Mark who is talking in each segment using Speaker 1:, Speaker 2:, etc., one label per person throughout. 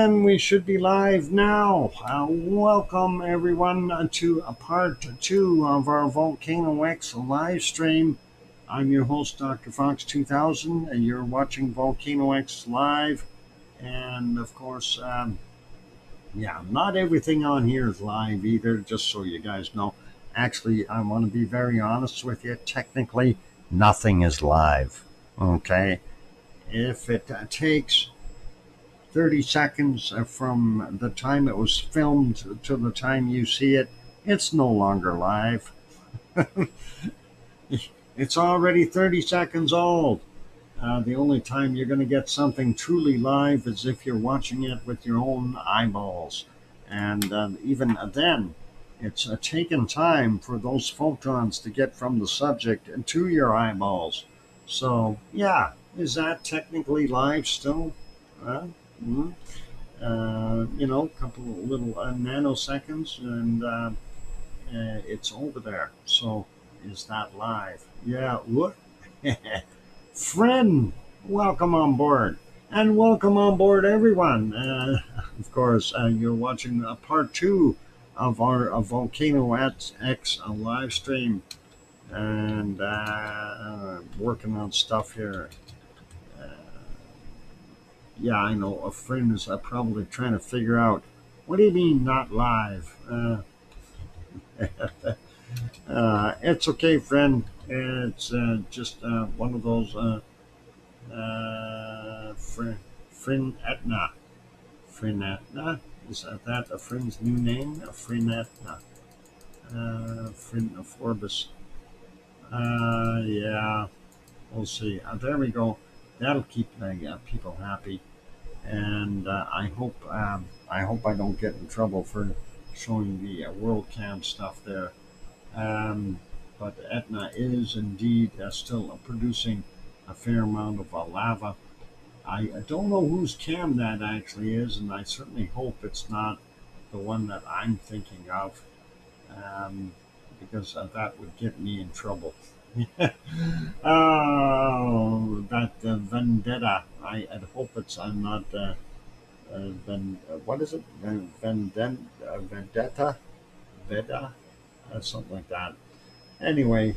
Speaker 1: And we should be live now. Welcome everyone to part two of our VolcanoX live stream. I'm your host, DrFox2000, and you're watching VolcanoX live. And of course, yeah, not everything on here is live either, just so you guys know. Actually, I want to be very honest with you. Technically, nothing is live. Okay? If it takes 30 seconds from the time it was filmed to the time you see it, it's no longer live. It's already 30 seconds old. The only time you're going to get something truly live is if you're watching it with your own eyeballs. And even then, it's taken time for those photons to get from the subject to your eyeballs. So, yeah, is that technically live still? Uh, mm, a couple of little nanoseconds, and it's over there. So, is that live? Yeah, what? Friend, welcome on board. And welcome on board, everyone. Of course, you're watching part two of our Volcano X live stream, and working on stuff here. Uh, yeah, I know a friend is probably trying to figure out what do you mean not live? It's okay, friend. It's just one of those. Friend Etna. Friend Etna? Is that a friend's new name? A friend Etna. Friend of Orbis. Yeah, we'll see. There we go. That'll keep people happy. And I hope I don't get in trouble for showing the WorldCam stuff there. Um, but Etna is indeed still producing a fair amount of lava. I don't know whose cam that actually is, and I certainly hope it's not the one that I'm thinking of, um, because that would get me in trouble. Oh, that vendetta. I hope it's I'm not. What is it? Vendetta? Veda? Something like that. Anyway,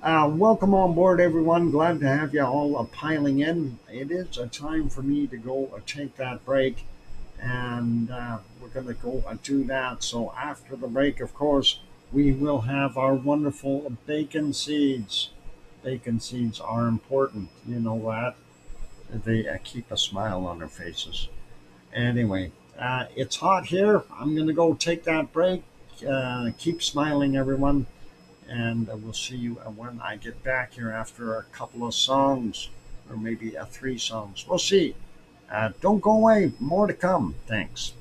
Speaker 1: welcome on board, everyone. Glad to have you all piling in. It is a time for me to go take that break, and we're going to go do that. So, after the break, of course, we will have our wonderful bacon seeds. Bacon seeds are important. You know that. They keep a smile on their faces. Anyway, it's hot here. I'm going to go take that break. Keep smiling, everyone, and we'll see you when I get back here after a couple of songs, or maybe three songs. We'll see. Don't go away. More to come. Thanks.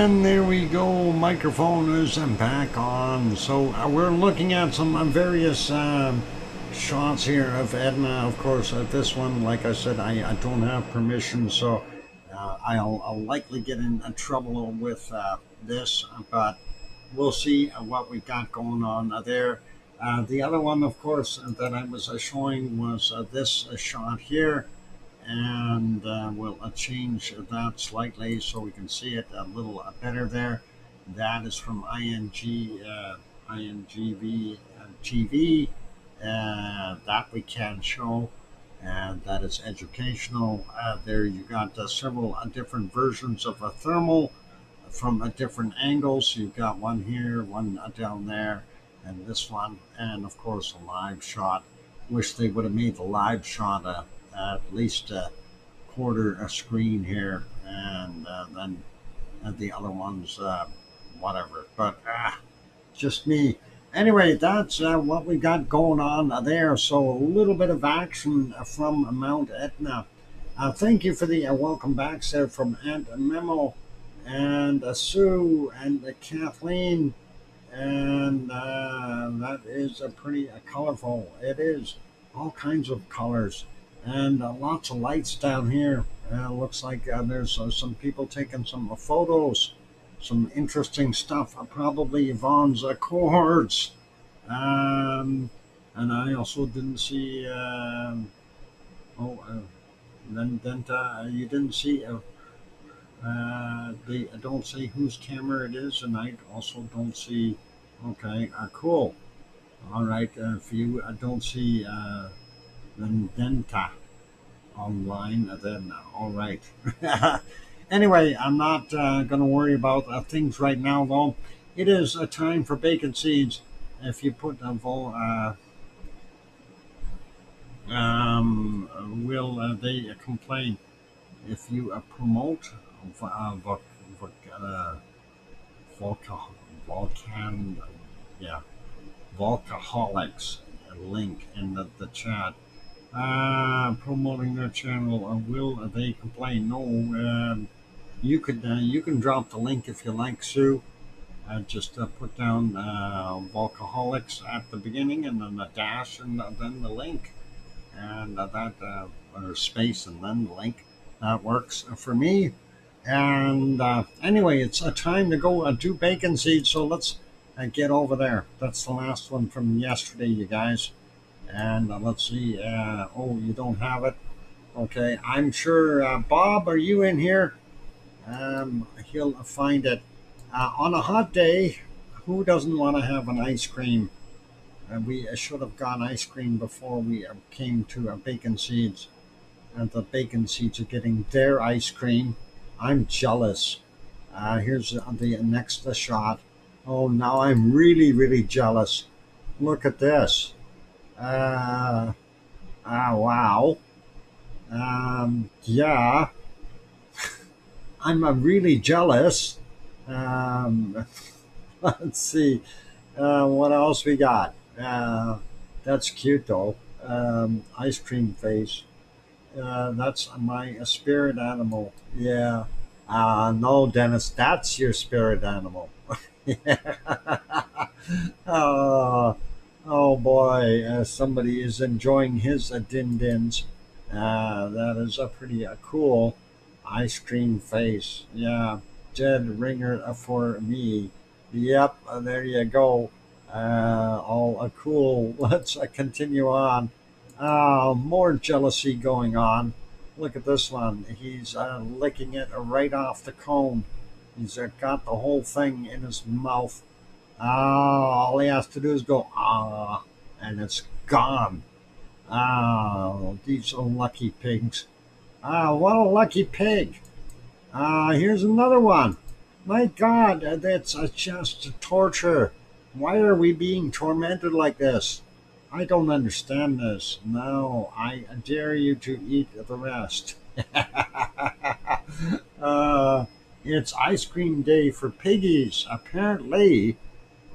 Speaker 1: And there we go, microphone is back on. So we're looking at some various shots here of Etna. Of course, this one, like I said, I don't have permission, so I'll likely get in trouble with this, but we'll see what we got going on there. The other one, of course, that I was showing was this shot here, and we'll change that slightly so we can see it a little better there. That is from INGV TV, that we can show, and that is educational. There you got several different versions of a thermal from different angles. You've got one here, one down there, and this one, and of course a live shot. Wish they would have made the live shot at least a quarter a screen here, and then the other ones, whatever. But just me. Anyway, that's what we got going on there. So a little bit of action from Mount Etna. Thank you for the welcome back, sir, from Aunt Memo and Sue and Kathleen. And that is a pretty colorful. It is all kinds of colors and lots of lights down here. Looks like there's some people taking some photos, some interesting stuff. Probably Yvonne's cohorts. And I also didn't see. Then you didn't see. They don't say whose camera it is, and I also don't see. Okay, cool. All right, if you don't see Vendenta online, then all right. Anyway, I'm not going to worry about things right now, though. It is a time for bacon seeds. If you put will they complain if you promote Volca- Volcan, yeah, Volcaholics link in the chat, promoting their channel. Will they complain? No. You can drop the link if you like, Sue. Just put down Volcaholics at the beginning, and then the dash, and then the link, and or space, and then the link. That works for me. And anyway, it's a time to go do bacon seeds. So let's get over there. That's the last one from yesterday, you guys. And let's see. Oh, you don't have it. Okay, I'm sure. Bob, are you in here? He'll find it. On a hot day, who doesn't want to have an ice cream? We should have got ice cream before we came to bacon seeds. And the bacon seeds are getting their ice cream. I'm jealous. Here's the next shot. Oh, now I'm really, really jealous. Look at this. Wow. Yeah, I'm really jealous. Um, let's see. What else we got? That's cute though. Ice cream face. That's my spirit animal. Yeah. No, Dennis, that's your spirit animal. Oh, oh boy, somebody is enjoying his din dins. That is a pretty cool ice cream face. Yeah, Jed Ringer for me. Yep, there you go. All cool. Let's continue on. More jealousy going on. Look at this one. He's licking it right off the cone. He's got the whole thing in his mouth. All he has to do is go, and it's gone. These are lucky pigs. What a lucky pig. Here's another one. My God, that's just torture. Why are we being tormented like this? I don't understand this. No, I dare you to eat the rest. It's ice cream day for piggies, apparently.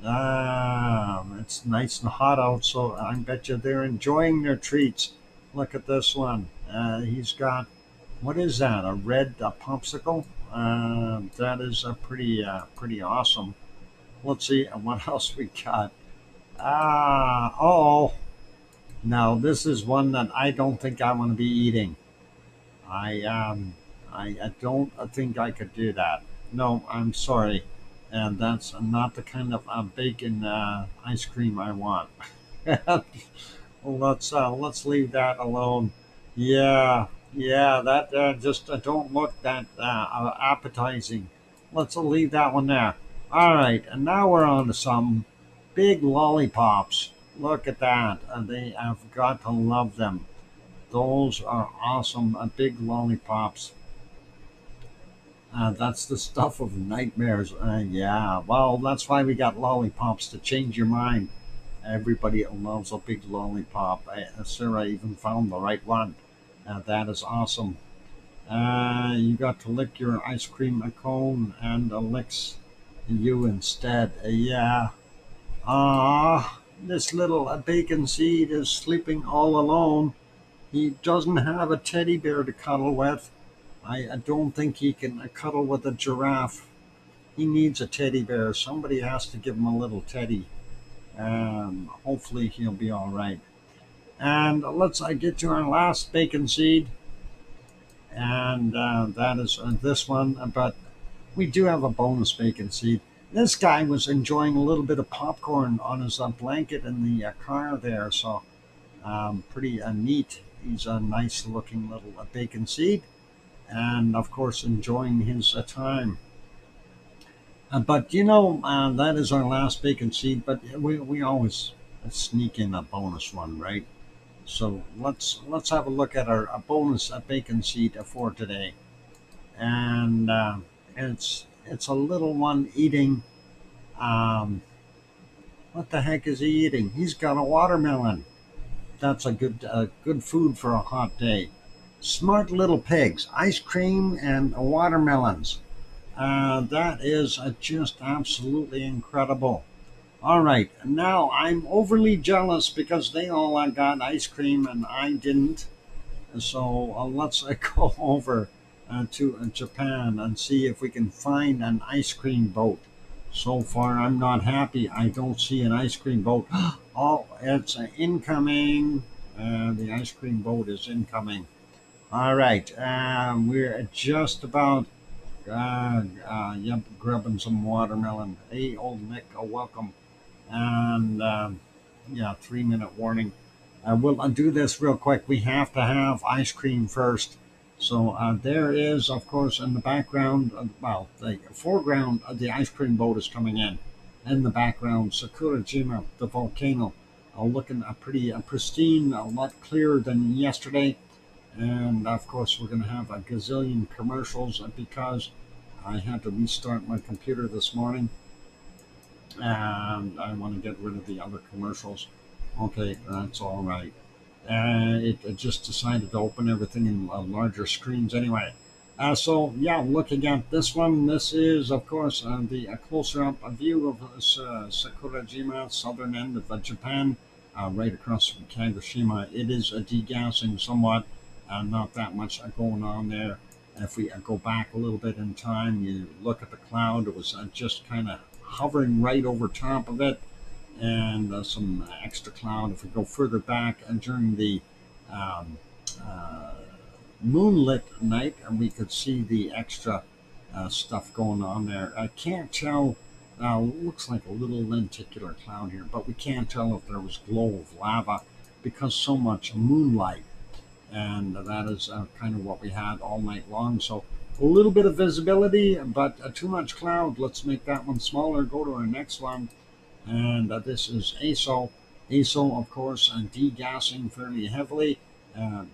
Speaker 1: It's nice and hot out, so I bet you they're enjoying their treats. Look at this one. He's got, what is that? A red popsicle? That is pretty awesome. Let's see what else we got. Oh, now this is one that I don't think I want to be eating. I I don't think I could do that. No, I'm sorry, and that's not the kind of bacon ice cream I want. Let's leave that alone. Yeah, yeah, that just don't look that appetizing. Let's leave that one there. All right, and now we're on to some big lollipops. Look at that. They have got to love them. Those are awesome. Big lollipops. That's the stuff of nightmares. Yeah, well, that's why we got lollipops to change your mind. Everybody loves a big lollipop. Sarah even found the right one. That is awesome. You got to lick your ice cream cone and licks you instead. Yeah. Ah, this little bacon seed is sleeping all alone. He doesn't have a teddy bear to cuddle with. I don't think he can cuddle with a giraffe. He needs a teddy bear. Somebody has to give him a little teddy. Hopefully he'll be all right. And let's get to our last bacon seed, and that is this one. But we do have a bonus bacon seed. This guy was enjoying a little bit of popcorn on his blanket in the car there, so pretty neat. He's a nice looking little bacon seed, and of course enjoying his time. But that is our last bacon seed. But we always sneak in a bonus one, right? So let's have a look at our bonus bacon seed for today, and it's a little one eating. Um, what the heck is he eating? He's got a watermelon. That's a good food for a hot day. Smart little pigs, ice cream and watermelons. That is just absolutely incredible. All right, now I'm overly jealous because they all got ice cream and I didn't. So let's go over to Japan and see if we can find an ice cream boat. So far, I'm not happy. I don't see an ice cream boat. Oh, it's incoming. The ice cream boat is incoming. All right, we're just about yep, grabbing some watermelon. Hey, old Nick, welcome. And yeah, 3 minute warning. We'll do this real quick. We have to have ice cream first. So there is, of course, in the background, well, the foreground of the ice cream boat is coming in. In the background, Sakurajima, the volcano, looking pretty pristine, a lot clearer than yesterday. And of course, we're going to have a gazillion commercials because I had to restart my computer this morning and I want to get rid of the other commercials. Okay, that's all right. It just decided to open everything in larger screens anyway. So yeah, looking at this one, this is of course the closer up view of Sakurajima, southern end of Japan, right across from Kagoshima. It is degassing somewhat, not that much going on there. If we go back a little bit in time, you look at the cloud, it was just kind of hovering right over top of it, and some extra cloud. If we go further back and during the um, uh, moonlit night, and we could see the extra stuff going on there. I can't tell. Looks like a little lenticular cloud here, but we can't tell if there was glow of lava because so much moonlight, and that is kind of what we had all night long. So a little bit of visibility, but too much cloud. Let's make that one smaller. Go to our next one, and this is ASO. ASO, of course, degassing fairly heavily.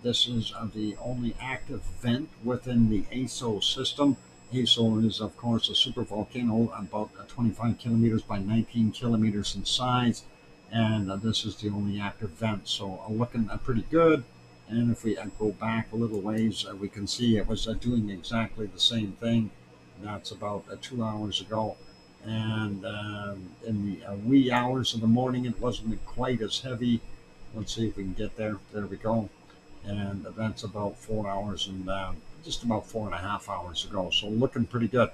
Speaker 1: This is the only active vent within the ASO system. ASO is, of course, a supervolcano about 25 kilometers by 19 kilometers in size, and this is the only active vent. So looking pretty good. And if we go back a little ways, we can see it was doing exactly the same thing. That's about 2 hours ago. And in the wee hours of the morning, it wasn't quite as heavy. Let's see if we can get there. There we go. And that's about 4 hours and just about 4.5 hours ago. So looking pretty good.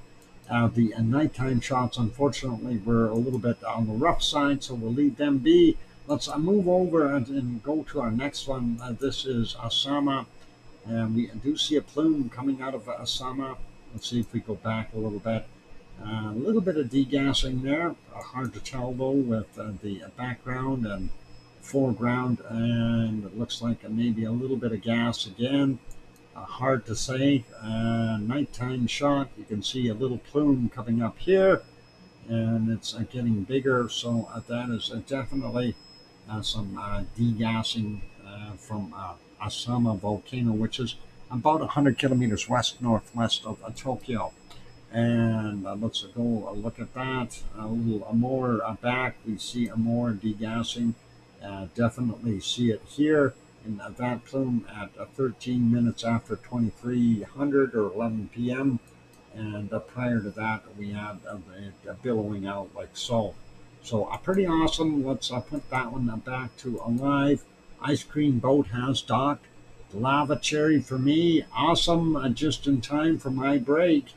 Speaker 1: The nighttime shots, unfortunately, were a little bit on the rough side, so we'll leave them be. Let's move over and go to our next one. This is Asama, and we do see a plume coming out of Asama. Let's see if we go back a little bit. A little bit of degassing there. Hard to tell though with the background and foreground, and it looks like maybe a little bit of gas again. Hard to say. Nighttime shot, you can see a little plume coming up here, and it's getting bigger. So that is definitely some degassing from Asama volcano, which is about 100 kilometers west northwest of Tokyo. And let's go look at that. A little more back, we see a more degassing. Definitely see it here in that plume at 13 minutes after 2300 or 11 p.m. And prior to that, we had it billowing out like so. So pretty awesome. Let's put that one back to alive. Ice cream boat has docked. Lava cherry for me. Awesome. Just in time for my break.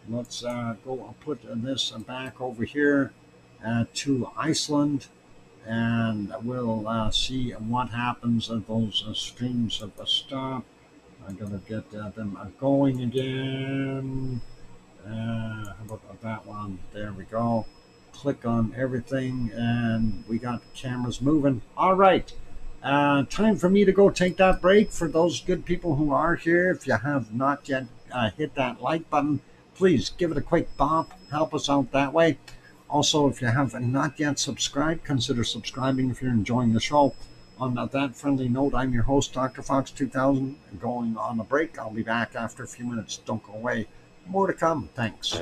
Speaker 1: Let's go put this back over here to Iceland, and we'll see what happens as those streams have stopped. I'm going to get them going again. How about that one? There we go. Click on everything, and we got cameras moving. All right. Time for me to go take that break. For those good people who are here, if you have not yet hit that like button, please give it a quick bop. Help us out that way. Also, if you have not yet subscribed, consider subscribing if you're enjoying the show. On that friendly note, I'm your host, DrFox2000, going on a break. I'll be back after a few minutes. Don't go away. More to come. Thanks.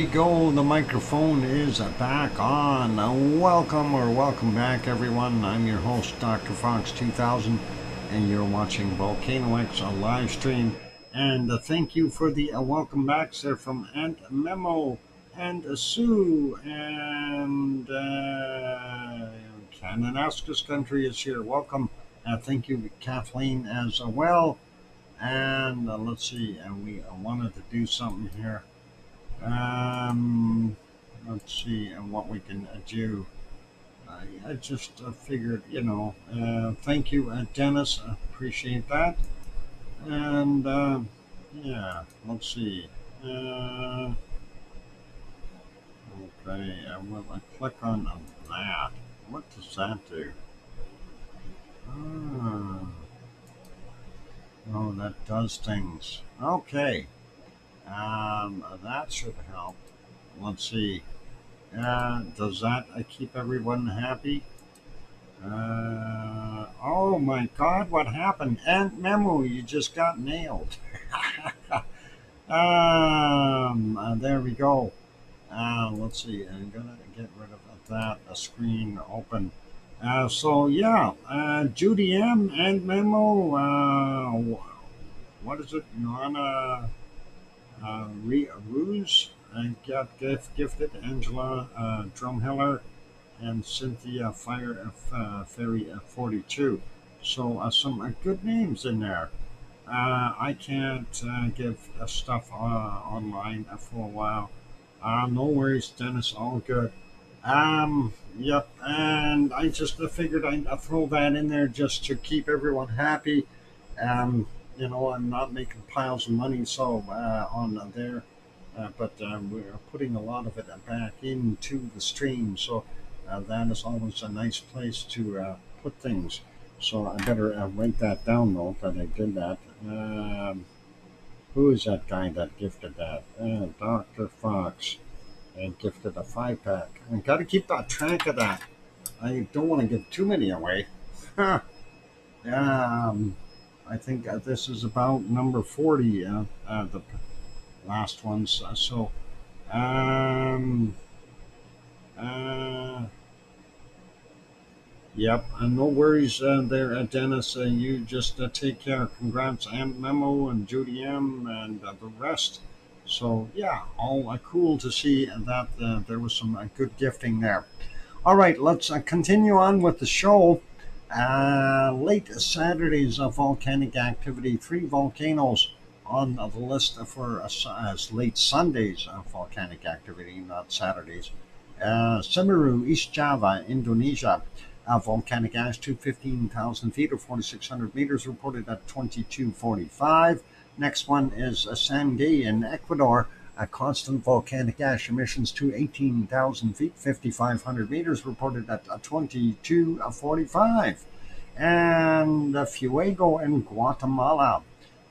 Speaker 1: we go. The microphone is back on. Welcome back, everyone. I'm your host, DrFox2000, and you're watching VolcanoX, a live stream. And thank you for the welcome backs there from Aunt Memo and Sue and Cananaskis country is here. Welcome. Thank you, Kathleen, as well. And let's see, we wanted to do something here. Let's see what we can do. I just figured, thank you, Dennis. I appreciate that. And yeah, let's see. Okay, will I click on that? What does that do? Oh, that does things. Okay. That should help. Let's see. Does that keep everyone happy? Oh my God, what happened? Aunt Memo, you just got nailed. There we go. Let's see. I'm gonna get rid of that screen open. So yeah, Judy M. Aunt Memo. What is it? Nana. Ruse, I got gifted Angela Drumheller and Cynthia Fairy 42. So some good names in there. I can't give stuff online for a while. No worries, Dennis. All good. Yep. And I just figured I'd throw that in there just to keep everyone happy. I'm not making piles of money on there, but we're putting a lot of it back into the stream. So that is always a nice place to put things. So I better write that down, though, that I did that. Who is that guy that gifted that? Dr. Fox. And gifted a 5-pack. I got to keep track of that. I don't want to give too many away. I think this is about number 40, the last ones. Yep, no worries there, Dennis. You just take care. Congrats, Aunt Memo and Judy M. and the rest. So, yeah, all cool to see that there was some good gifting there. All right, let's continue on with the show. Late Saturday's volcanic activity, 3 volcanoes on the list for late Sunday's volcanic activity, not Saturday's. Semeru, East Java, Indonesia, volcanic ash to 15,000 feet or 4,600 meters reported at 22:45. Next one is Sangay in Ecuador, constant volcanic ash emissions to 18,000 feet, 5,500 meters reported at 22:45. And Fuego in Guatemala,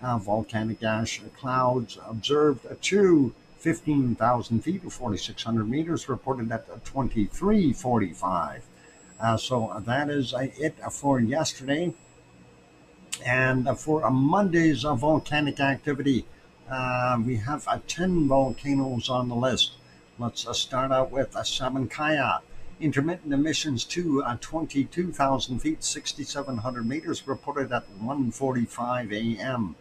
Speaker 1: volcanic ash clouds observed to 15,000 feet, 4,600 meters reported at 23:45. So that is it for yesterday. And for Monday's volcanic activity, we have 10 volcanoes on the list. Let's start out with Sabancaya. Intermittent emissions to 22,000 feet, 6,700 meters, reported at 1:45 a.m.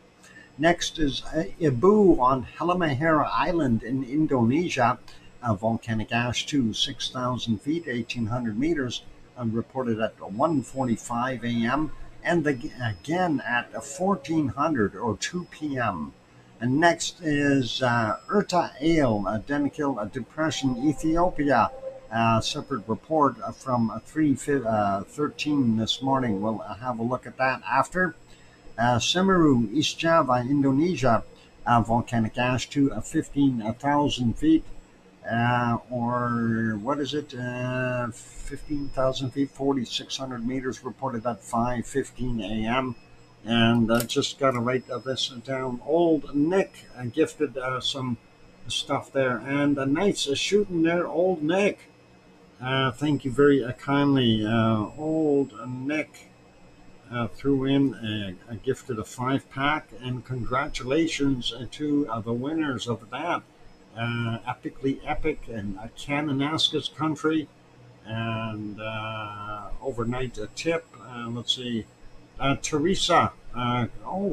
Speaker 1: Next is Ibu on Halmahera Island in Indonesia. Volcanic ash to 6,000 feet, 1,800 meters, reported at 1:45 a.m. and again at 1400 or 2 p.m. And next is Erta Ale, Denikil Depression, Ethiopia. Separate report from 3:13 this morning. We'll have a look at that after. Semeru, East Java, Indonesia. Volcanic ash to 15,000 feet. Or what is it? 15,000 feet, 4,600 meters, reported at 5:15 a.m. And just got to write this down. Old Nick gifted some stuff there, and nice shooting there, Old Nick. Thank you very kindly. Old Nick threw in gifted a 5-pack, and congratulations to the winners of that. epically epic in Kananaskis country. And overnight tip, let's see, Teresa.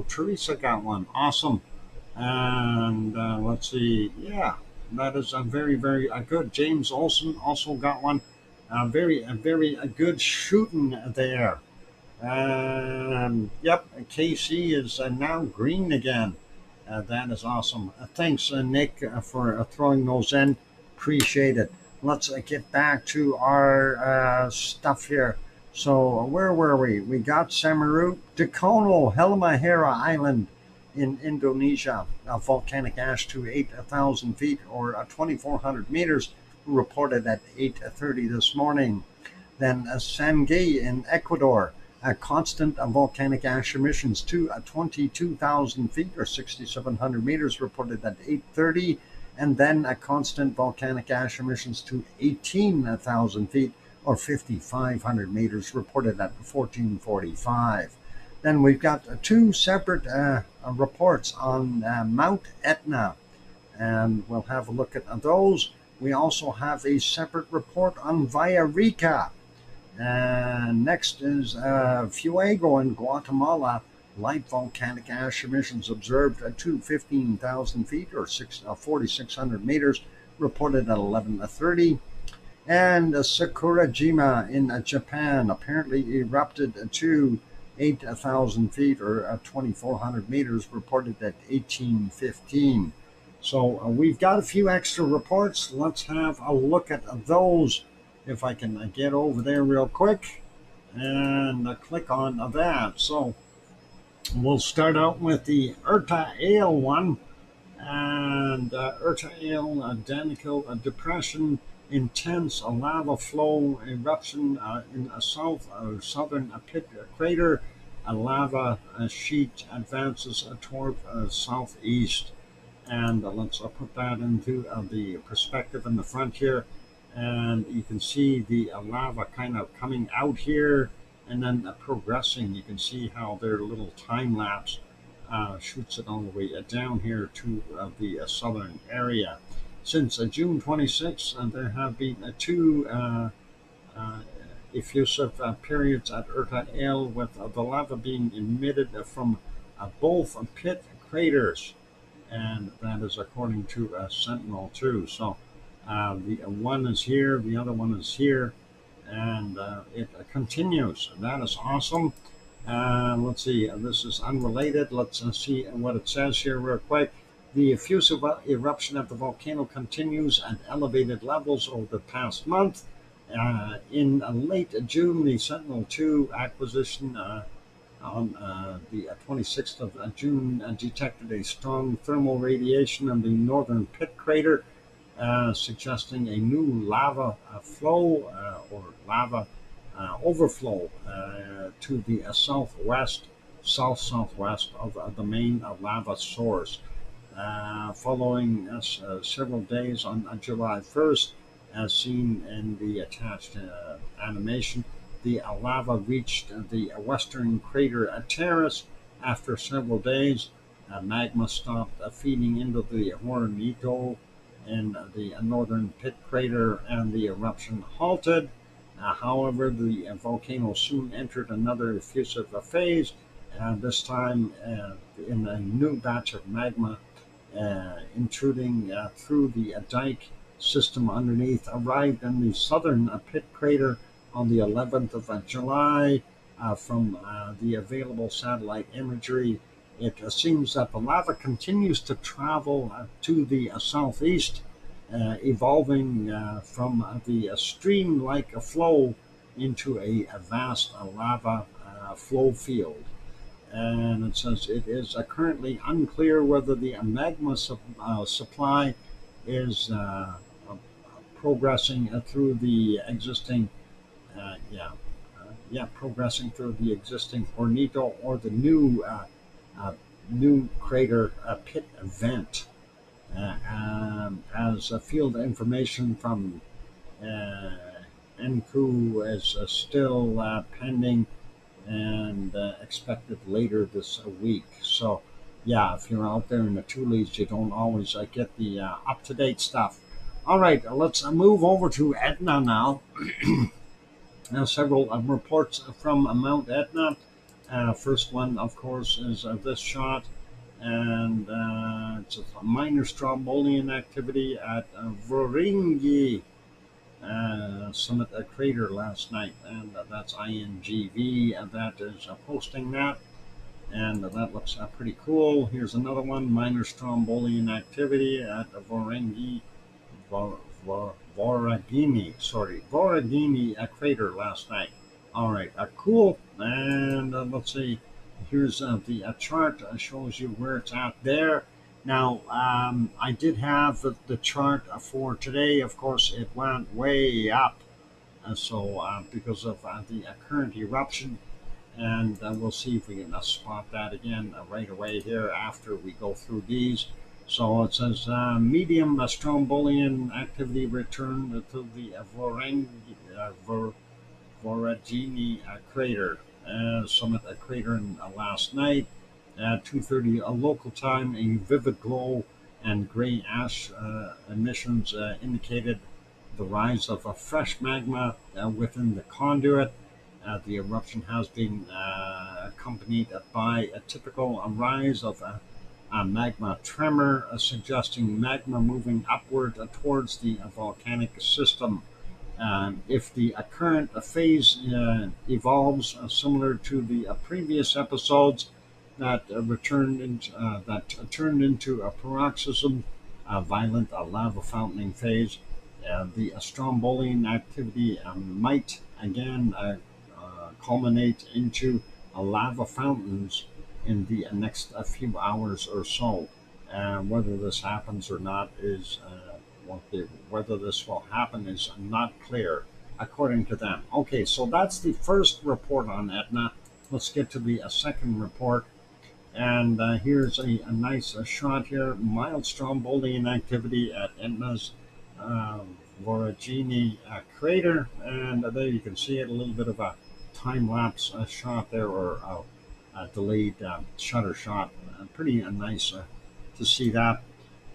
Speaker 1: Teresa got one. Awesome. And let's see, yeah, that is a very, very good. James Olson also got one. Very good shooting there. Yep, KC is now green again. That is awesome. Thanks, Nick, for throwing those in. Appreciate it. Let's get back to our stuff here. So, where were we? We got Samaru, Dakono, Halmahera Island in Indonesia. Volcanic ash to 8,000 feet or 2,400 meters, reported at 8:30 this morning. Then Sangay in Ecuador, constant volcanic ash emissions to 22,000 feet or 6,700 meters, reported at 8:30. And then a constant volcanic ash emissions to 18,000 feet or 5,500 meters, reported at 14:45. Then we've got two separate reports on Mount Etna, and we'll have a look at those. We also have a separate report on Villarrica. And next is Fuego in Guatemala. Light volcanic ash emissions observed at 15,000 feet or 4,600 meters, reported at 11:30. And Sakurajima in Japan apparently erupted to 8,000 feet or 2,400 meters, reported at 18:15. So we've got a few extra reports. Let's have a look at those. If I can get over there real quick and click on that. So we'll start out with the Erta Ale one. And Erta Ale, Danico Depression, intense lava flow eruption in a southern pit crater. A lava sheet advances toward southeast. And let's put that into the perspective in the front here. And you can see the lava kind of coming out here and then progressing. You can see how their little time lapse shoots it all the way down here to the southern area. Since June 26, there have been two effusive periods at Erta Ale, with the lava being emitted from both pit craters, and that is according to Sentinel-2. So the one is here, the other one is here, and it continues. That is awesome. Let's see, this is unrelated. Let's see what it says here real quick. The effusive eruption of the volcano continues at elevated levels over the past month. In late June, the Sentinel-2 acquisition on the 26th of June detected a strong thermal radiation in the northern pit crater, suggesting a new lava flow or lava overflow to the southwest of the main lava source. Following several days on July 1st, as seen in the attached animation, the lava reached the western crater terrace. After several days, magma stopped feeding into the Hornito in the northern pit crater, and the eruption halted. However, the volcano soon entered another effusive phase, this time in a new batch of magma intruding through the dike system underneath, arrived in the southern pit crater on the 11th of July. From the available satellite imagery, it seems that the lava continues to travel to the southeast, evolving from the stream-like flow into a vast lava flow field. And it says it is currently unclear whether the magma supply is progressing through the existing, progressing through the existing Hornito or the new crater pit vent. As field information from NCU is still pending and expected later this week. So yeah, if you're out there in the Tules, you don't always get the up-to-date stuff. All right, let's move over to Etna now. Now, several reports from Mount Etna. First one, of course, is this shot, and it's a minor strombolian activity at Voringi Summit crater last night, and that's INGV, and that is posting that, and that looks pretty cool. Here's another one, minor strombolian activity at Voringi Voragini crater last night. All right, cool. And let's see. Here's the chart shows you where it's at there. Now, I did have the chart for today. Of course, it went way up. Because of the current eruption, and we'll see if we can spot that again right away here after we go through these. So it says medium strombolian activity returned to the Voragini crater, summit crater last night at 2:30 local time. A vivid glow and gray ash emissions indicated the rise of a fresh magma within the conduit. The eruption has been accompanied by a typical rise of a magma tremor, suggesting magma moving upward towards the volcanic system. If the current phase evolves similar to the previous episodes that turned into a paroxysm, a violent lava fountaining phase, the strombolian activity might again culminate into lava fountains in the next few hours or so. Whether this happens or not is whether this will happen is not clear, according to them. Okay, so that's the first report on Etna. Let's get to the second report. And here's a nice shot here. Mild strombolian activity at Etna's Voragini crater. And there you can see it, a little bit of a time-lapse shot there, or a delayed shutter shot. Pretty nice to see that.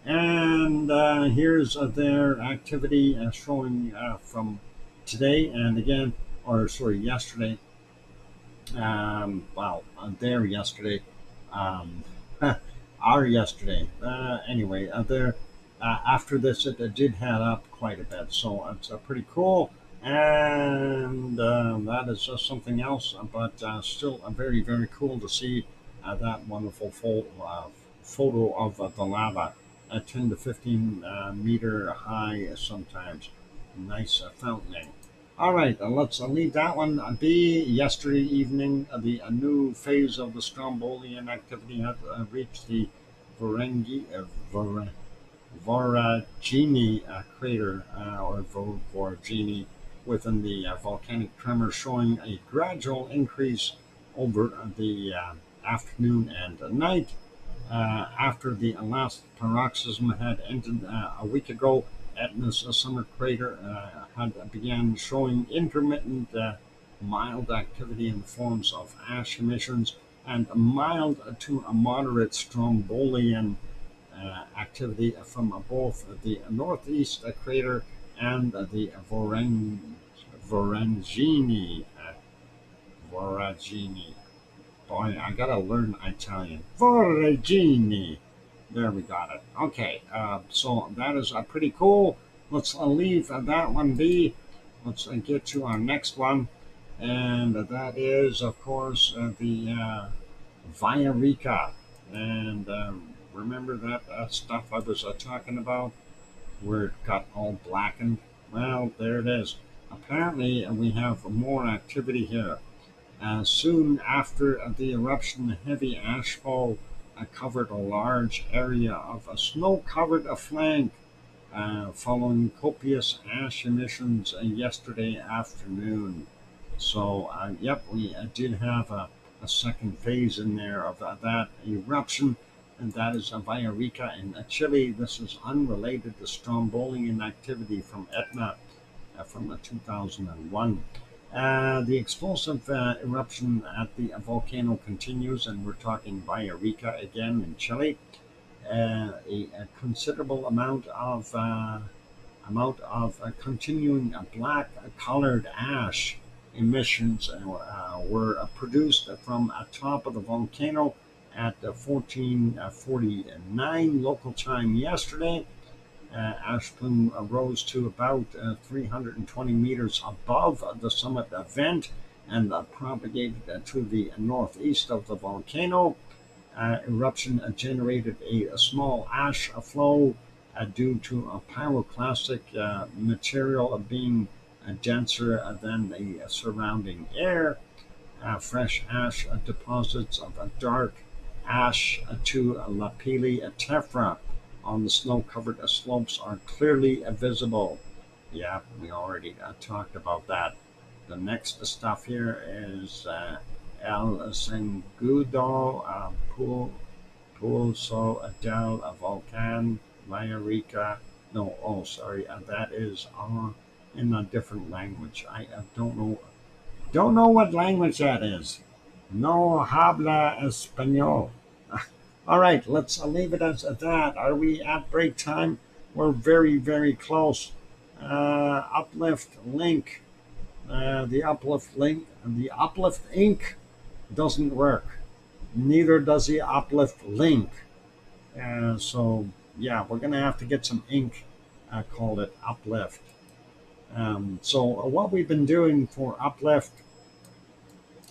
Speaker 1: And here's their activity showing from today, and again, or sorry, yesterday. There yesterday. Um, our yesterday. Anyway, there. After this, it did head up quite a bit, so it's pretty cool. And that is just something else, but still very, very cool to see that wonderful photo of the lava at 10 to 15 meter high sometimes. Nice fountaining. All right, let's leave that one be. Yesterday evening, the new phase of the strombolian activity had reached the Varengi, Voragini crater, or Voragini, within the volcanic tremor, showing a gradual increase over the afternoon and night. After the last paroxysm had ended a week ago, Etna's summer crater had began showing intermittent mild activity in the forms of ash emissions and mild to a moderate strombolian activity from both the northeast crater and the Voragini. Voragini. Boy, I gotta learn Italian. Voragini. There we got it. Okay, so that is pretty cool. Let's leave that one be. Let's get to our next one, and that is, of course, the Via Rica. And remember that stuff I was talking about, where it got all blackened? Well, there it is. Apparently, we have more activity here. Soon after the eruption, heavy ashfall covered a large area of a snow-covered flank, following copious ash emissions yesterday afternoon. So, yep, we did have a second phase in there of that eruption, and that is Via Rica in Chile. This is unrelated to strombolian activity from Etna from 2001. The explosive eruption at the volcano continues, and we're talking Villarrica again in Chile. A considerable amount of continuing black colored ash emissions were produced from atop of the volcano at 14:49 local time yesterday. Ash plume rose to about 320 meters above the summit vent and propagated to the northeast of the volcano. Eruption generated a small ash flow due to a pyroclastic material being denser than the surrounding air. Fresh ash deposits of dark ash to lapilli tephra on the snow-covered slopes are clearly visible. Yeah, we already talked about that. The next stuff here is El Segundo Pulso del Volcan Villarrica. No, oh, sorry, that is in a different language. I don't know what language that is. No habla español. All right, let's leave it as that. Are we at break time? We're very, very close. Uplift link. The uplift ink doesn't work. Neither does the uplift link. So yeah, we're gonna have to get some ink. Called it uplift. So what we've been doing for uplift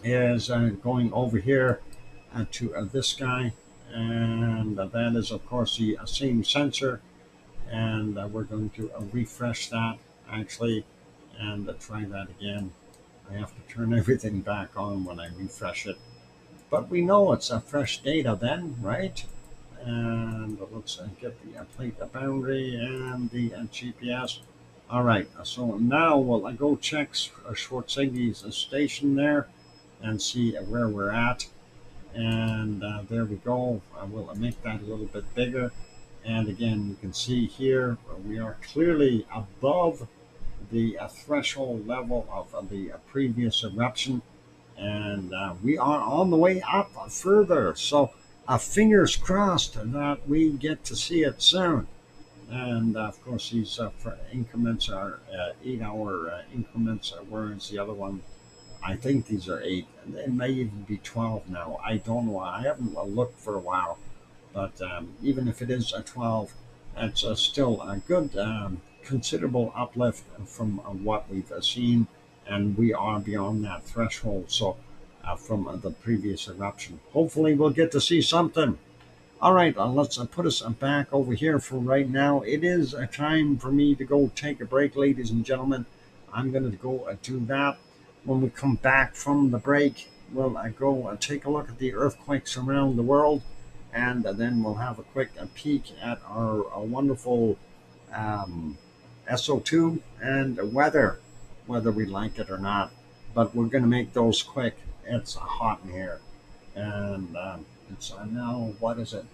Speaker 1: is going over here to this guy, and that is of course the same sensor, and we're going to refresh that actually, and try that again. I have to turn everything back on when I refresh it, but we know it's fresh data then, right? And let's get the plate boundary and the GPS. All right, so now we'll go check Schwarzschild's station there and see where we're at. And there we go. I will make that a little bit bigger. And again, you can see here we are clearly above the threshold level of the previous eruption. And we are on the way up further. So fingers crossed that we get to see it soon. And of course, these increments are 8-hour increments, whereas the other one, I think these are 8. It may even be 12 now. I don't know. I haven't looked for a while. But even if it is a 12, it's still a good, considerable uplift from what we've seen. And we are beyond that threshold. So from the previous eruption. Hopefully we'll get to see something. All right, let's put us back over here for right now. It is a time for me to go take a break, ladies and gentlemen. I'm going to go do that. When we come back from the break, we'll go take a look at the earthquakes around the world, and then we'll have a quick peek at our wonderful SO2 and weather, whether we like it or not. But we're going to make those quick. It's hot in here, and it's now, what is it?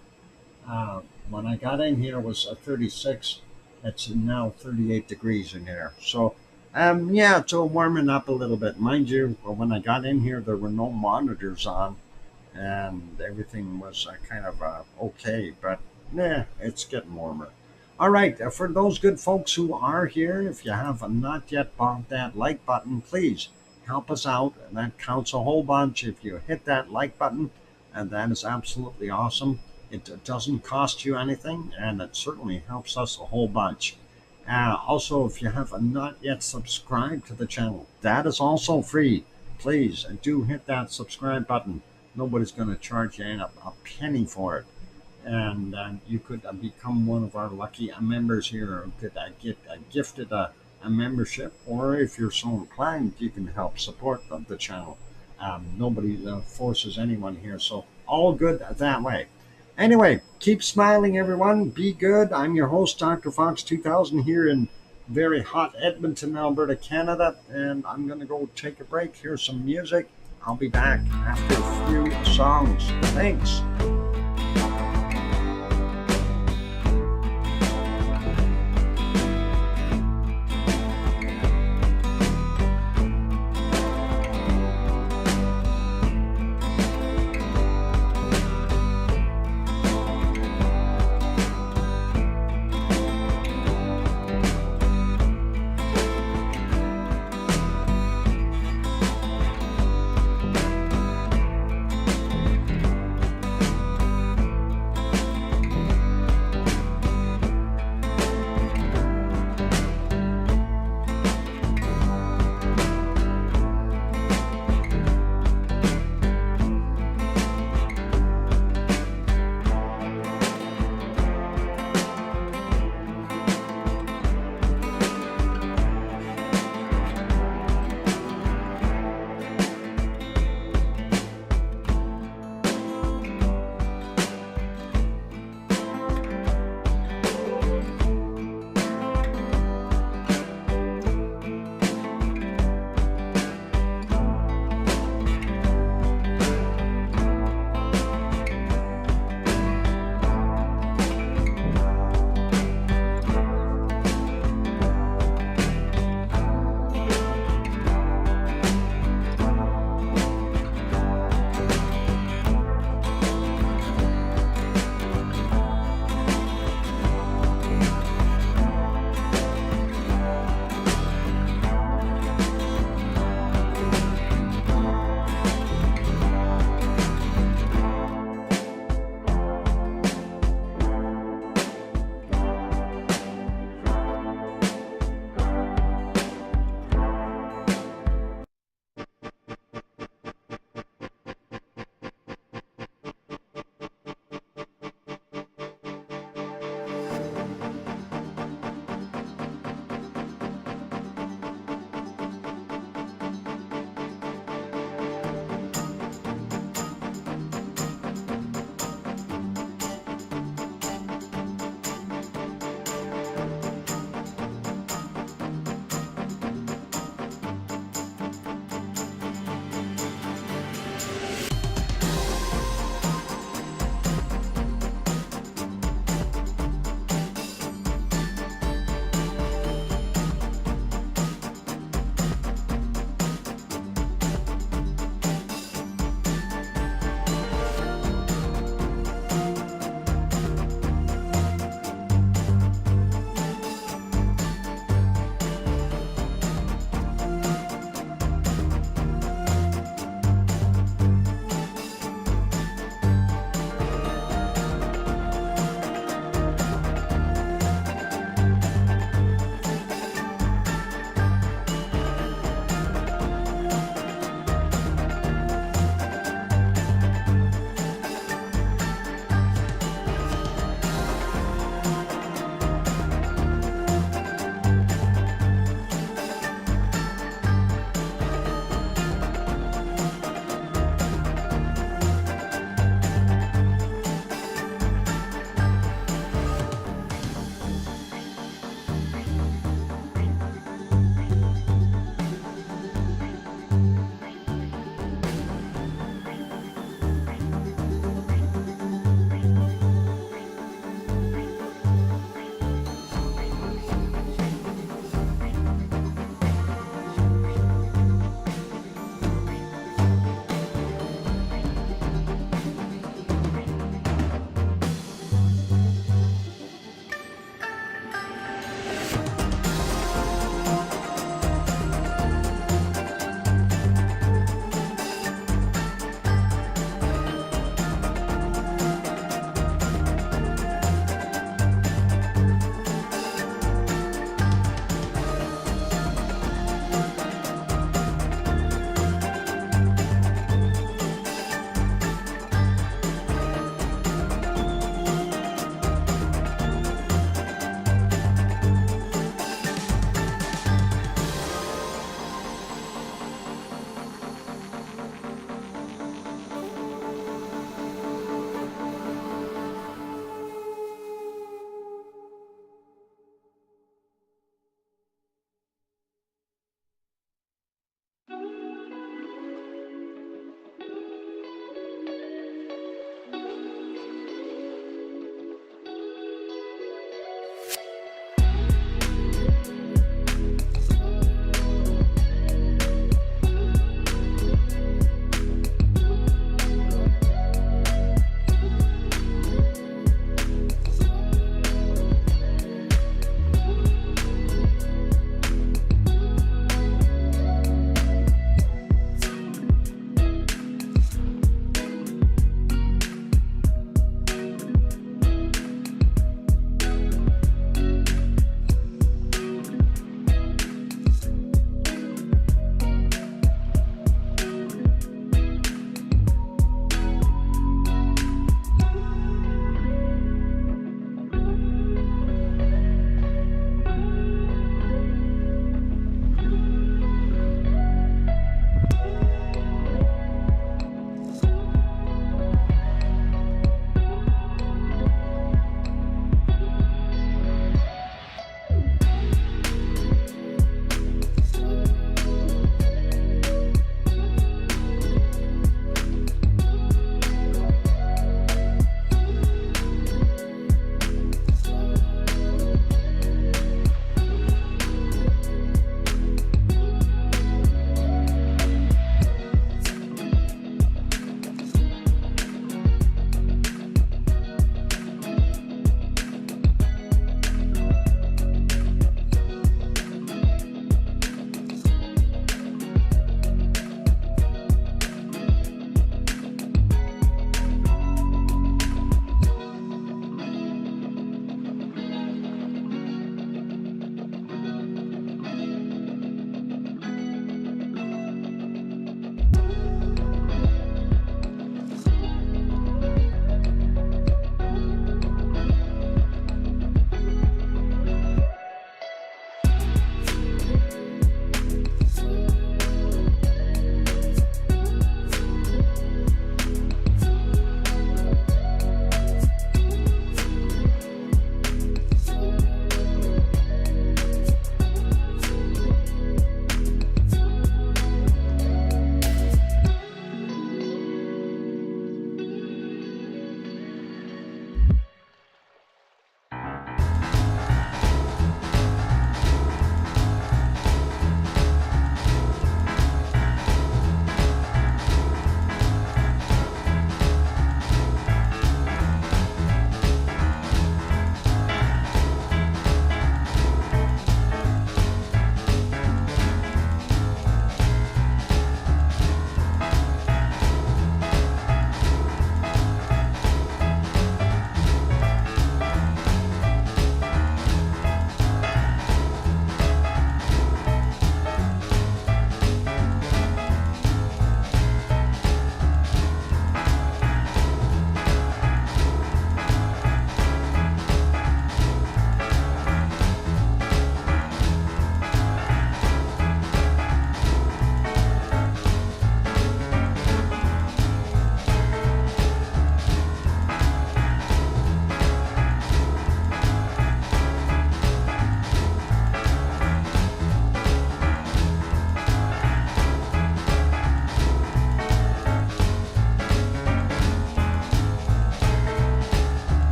Speaker 1: When I got in here, it was 36. It's now 38 degrees in here. So, yeah, it's warming up a little bit. Mind you, when I got in here, there were no monitors on, and everything was kind of okay. But, yeah, it's getting warmer. All right, for those good folks who are here, if you have not yet bought that like button, please help us out. That counts a whole bunch if you hit that like button, and that is absolutely awesome. It doesn't cost you anything, and it certainly helps us a whole bunch. Also, if you have not yet subscribed to the channel, that is also free. Please do hit that subscribe button. Nobody's going to charge you a penny for it. And you could become one of our lucky members here, or could get gifted a membership, or if you're so inclined, you can help support the channel. Nobody forces anyone here, so all good that way. Anyway, keep smiling, everyone. Be good. I'm your host, DrFox2000, here in very hot Edmonton, Alberta, Canada, and I'm going to go take a break, hear some music. I'll be back after a few songs. Thanks.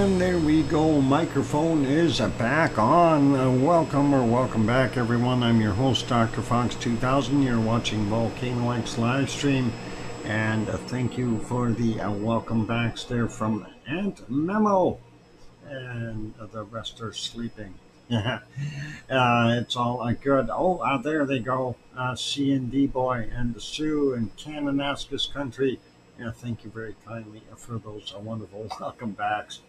Speaker 1: And there we go. Microphone is back on. Welcome back, everyone. I'm your host, DrFox2000. You're watching VolcanoX live stream. And thank you for the welcome backs there from Aunt Memo. And the rest are sleeping. It's all good. Oh, there they go. C&D Boy and Sue in Kananaskis country. Thank you very kindly for those wonderful welcome backs.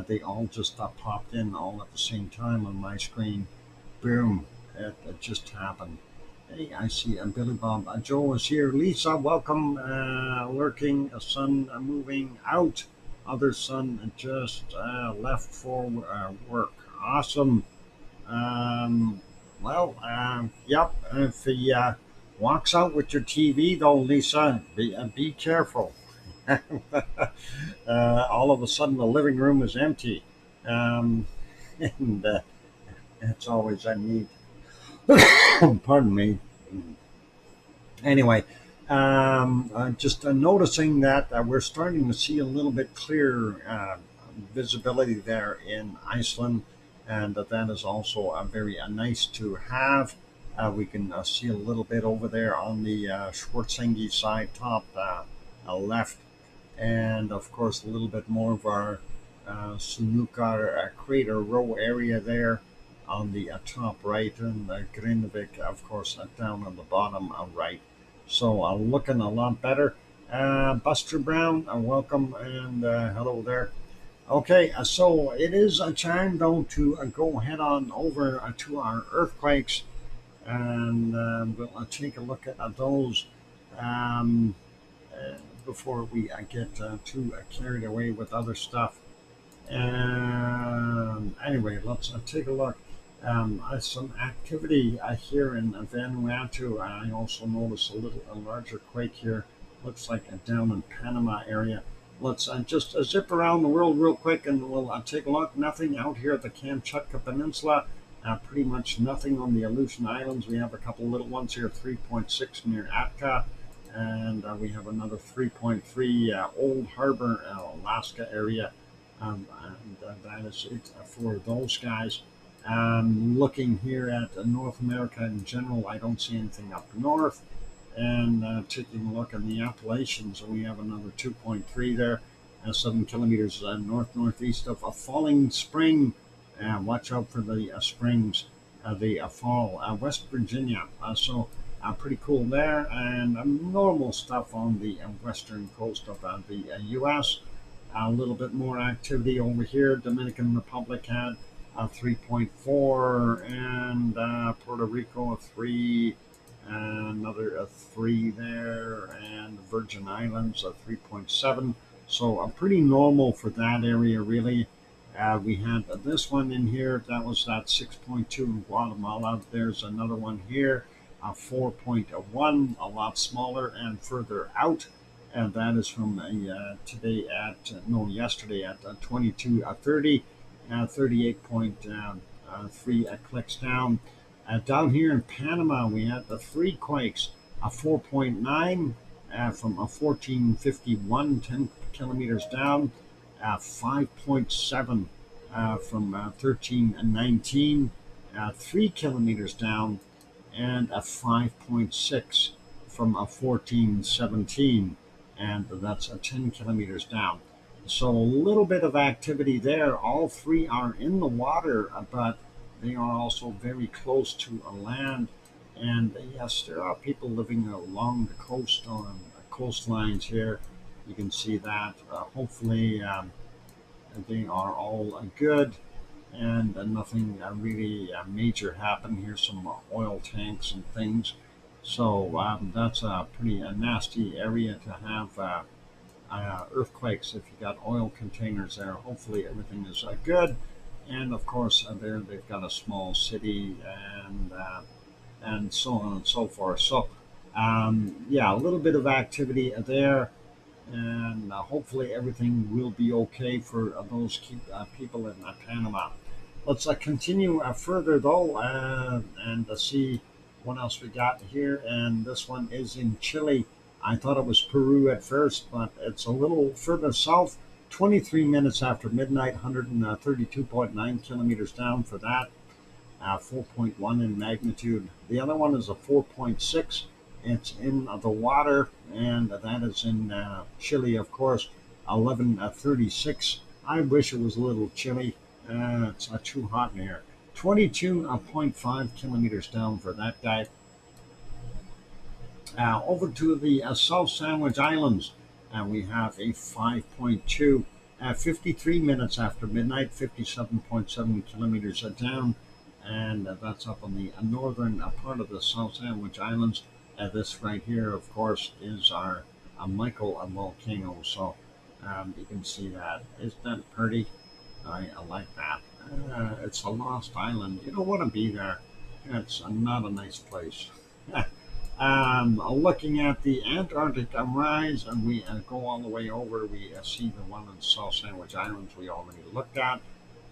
Speaker 1: They all just popped in all at the same time on my screen. Boom. It just happened. Hey, I see Billy Bob. Joe is here. Lisa, welcome. Lurking. Sun moving out. Other son just left for work. Awesome. Yep. If he walks out with your TV, though, Lisa, be careful. All of a sudden, the living room is empty, and it's always a need. Pardon me. Anyway, just noticing that we're starting to see a little bit clearer visibility there in Iceland, and that is also very nice to have. We can see a little bit over there on the Schwarzenegger side, top left, and of course a little bit more of our Sunukar crater row area there on the top right, and Grindavik, of course, down on the bottom right. So looking a lot better. Buster Brown, welcome, and hello there. Okay, so it is a time though to go head on over to our earthquakes, and we'll take a look at those before we get too carried away with other stuff. Anyway, let's take a look. Some activity here in Vanuatu. I also noticed a larger quake here. Looks like down in Panama area. Let's just zip around the world real quick, and we'll take a look. Nothing out here at the Kamchatka Peninsula. Pretty much nothing on the Aleutian Islands. We have a couple little ones here, 3.6 near Atka, and we have another 3.3 Old Harbor, Alaska area. And that is it for those guys. Looking here at North America in general, I don't see anything up north. And taking a look at the Appalachians, we have another 2.3 there, 7 kilometers northeast of a falling spring. Watch out for the springs, the fall. West Virginia, so pretty cool there. And normal stuff on the western coast of the U.S. A little bit more activity over here. Dominican Republic had 3.4, and Puerto Rico a 3, another 3 there, and Virgin Islands a 3.7. So pretty normal for that area, really. We had this one in here. That was that 6.2 in Guatemala. There's another one here, 4.1, a lot smaller and further out. And that is from yesterday at 22:30, 38.3 clicks down. Down here in Panama, we had the 3 quakes, a 4.9 from a 1451, 10 kilometers down, 5.7 from 1319, 3 kilometers down, and a 5.6 from a 1417. And that's 10 kilometers down. So a little bit of activity there. All 3 are in the water, but they are also very close to land. And yes, there are people living along the coast on coastlines here. You can see that. Hopefully they are all good, and nothing really major happened here. Some oil tanks and things. So that's a pretty nasty area to have earthquakes if you got oil containers there. Hopefully everything is good. And of course, there they've got a small city, and so on and so forth. So yeah, a little bit of activity there, and hopefully everything will be okay for those people in Panama. Let's continue further though, and see what else we got here. And this one is in Chile. I thought it was Peru at first, but it's a little further south. 23 minutes after midnight, 132.9 kilometers down for that. 4.1 in magnitude. The other one is a 4.6. It's in the water, and that is in Chile, of course, 11:36. I wish it was a little chilly. It's too hot in here. 22.5 kilometers down for that guy. Over to the South Sandwich Islands, we have a 5.2. 53 minutes after midnight, 57.7 kilometers down, and that's up on the northern part of the South Sandwich Islands. This right here, of course, is our Michael volcano. So you can see that. Isn't that pretty? I like that. It's a lost island. You don't want to be there. It's not a nice place. Looking at the Antarctic rise, and we go all the way over, we see the one in the South Sandwich Islands we already looked at.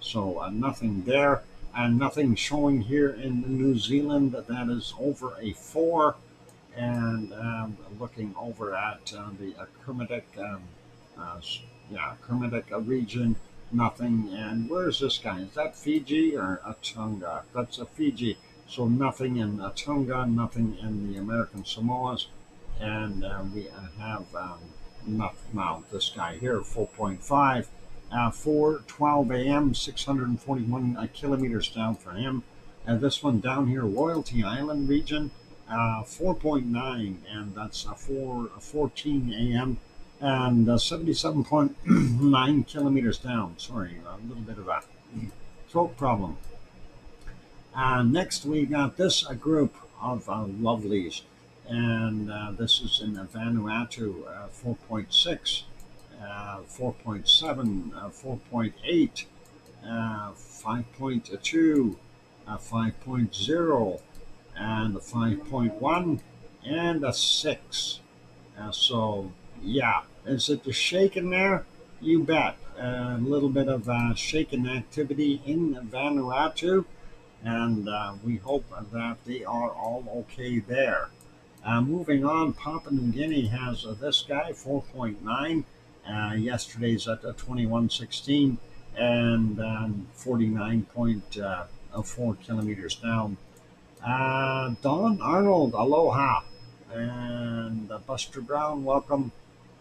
Speaker 1: So nothing there, and nothing showing here in New Zealand. That is over a 4. And looking over at the Kermadec, Kermadec region, nothing. And where's this guy? Is that Fiji or Tonga? That's a Fiji. So nothing in Tonga, nothing in the American Samoas, and we have now this guy here, 4.5, 4:12 a.m., 641 kilometers down for him. And this one down here, Royalty Island region, 4.9, and that's 4:14 a.m. and 77.9 kilometers down. Sorry, a little bit of a throat problem. Next, we got this group of lovelies, and this is in Vanuatu, 4.6, 4.7, 4.8, 5.2, 5.0, and a 5.1, and a 6. So, yeah, is it the shaking there? You bet. A little bit of shaking activity in Vanuatu. And we hope that they are all okay there. Moving on, Papua New Guinea has this guy, 4.9. Yesterday's at 21:16 and 49.4 kilometers down. Don Arnold, aloha. And Buster Brown, welcome.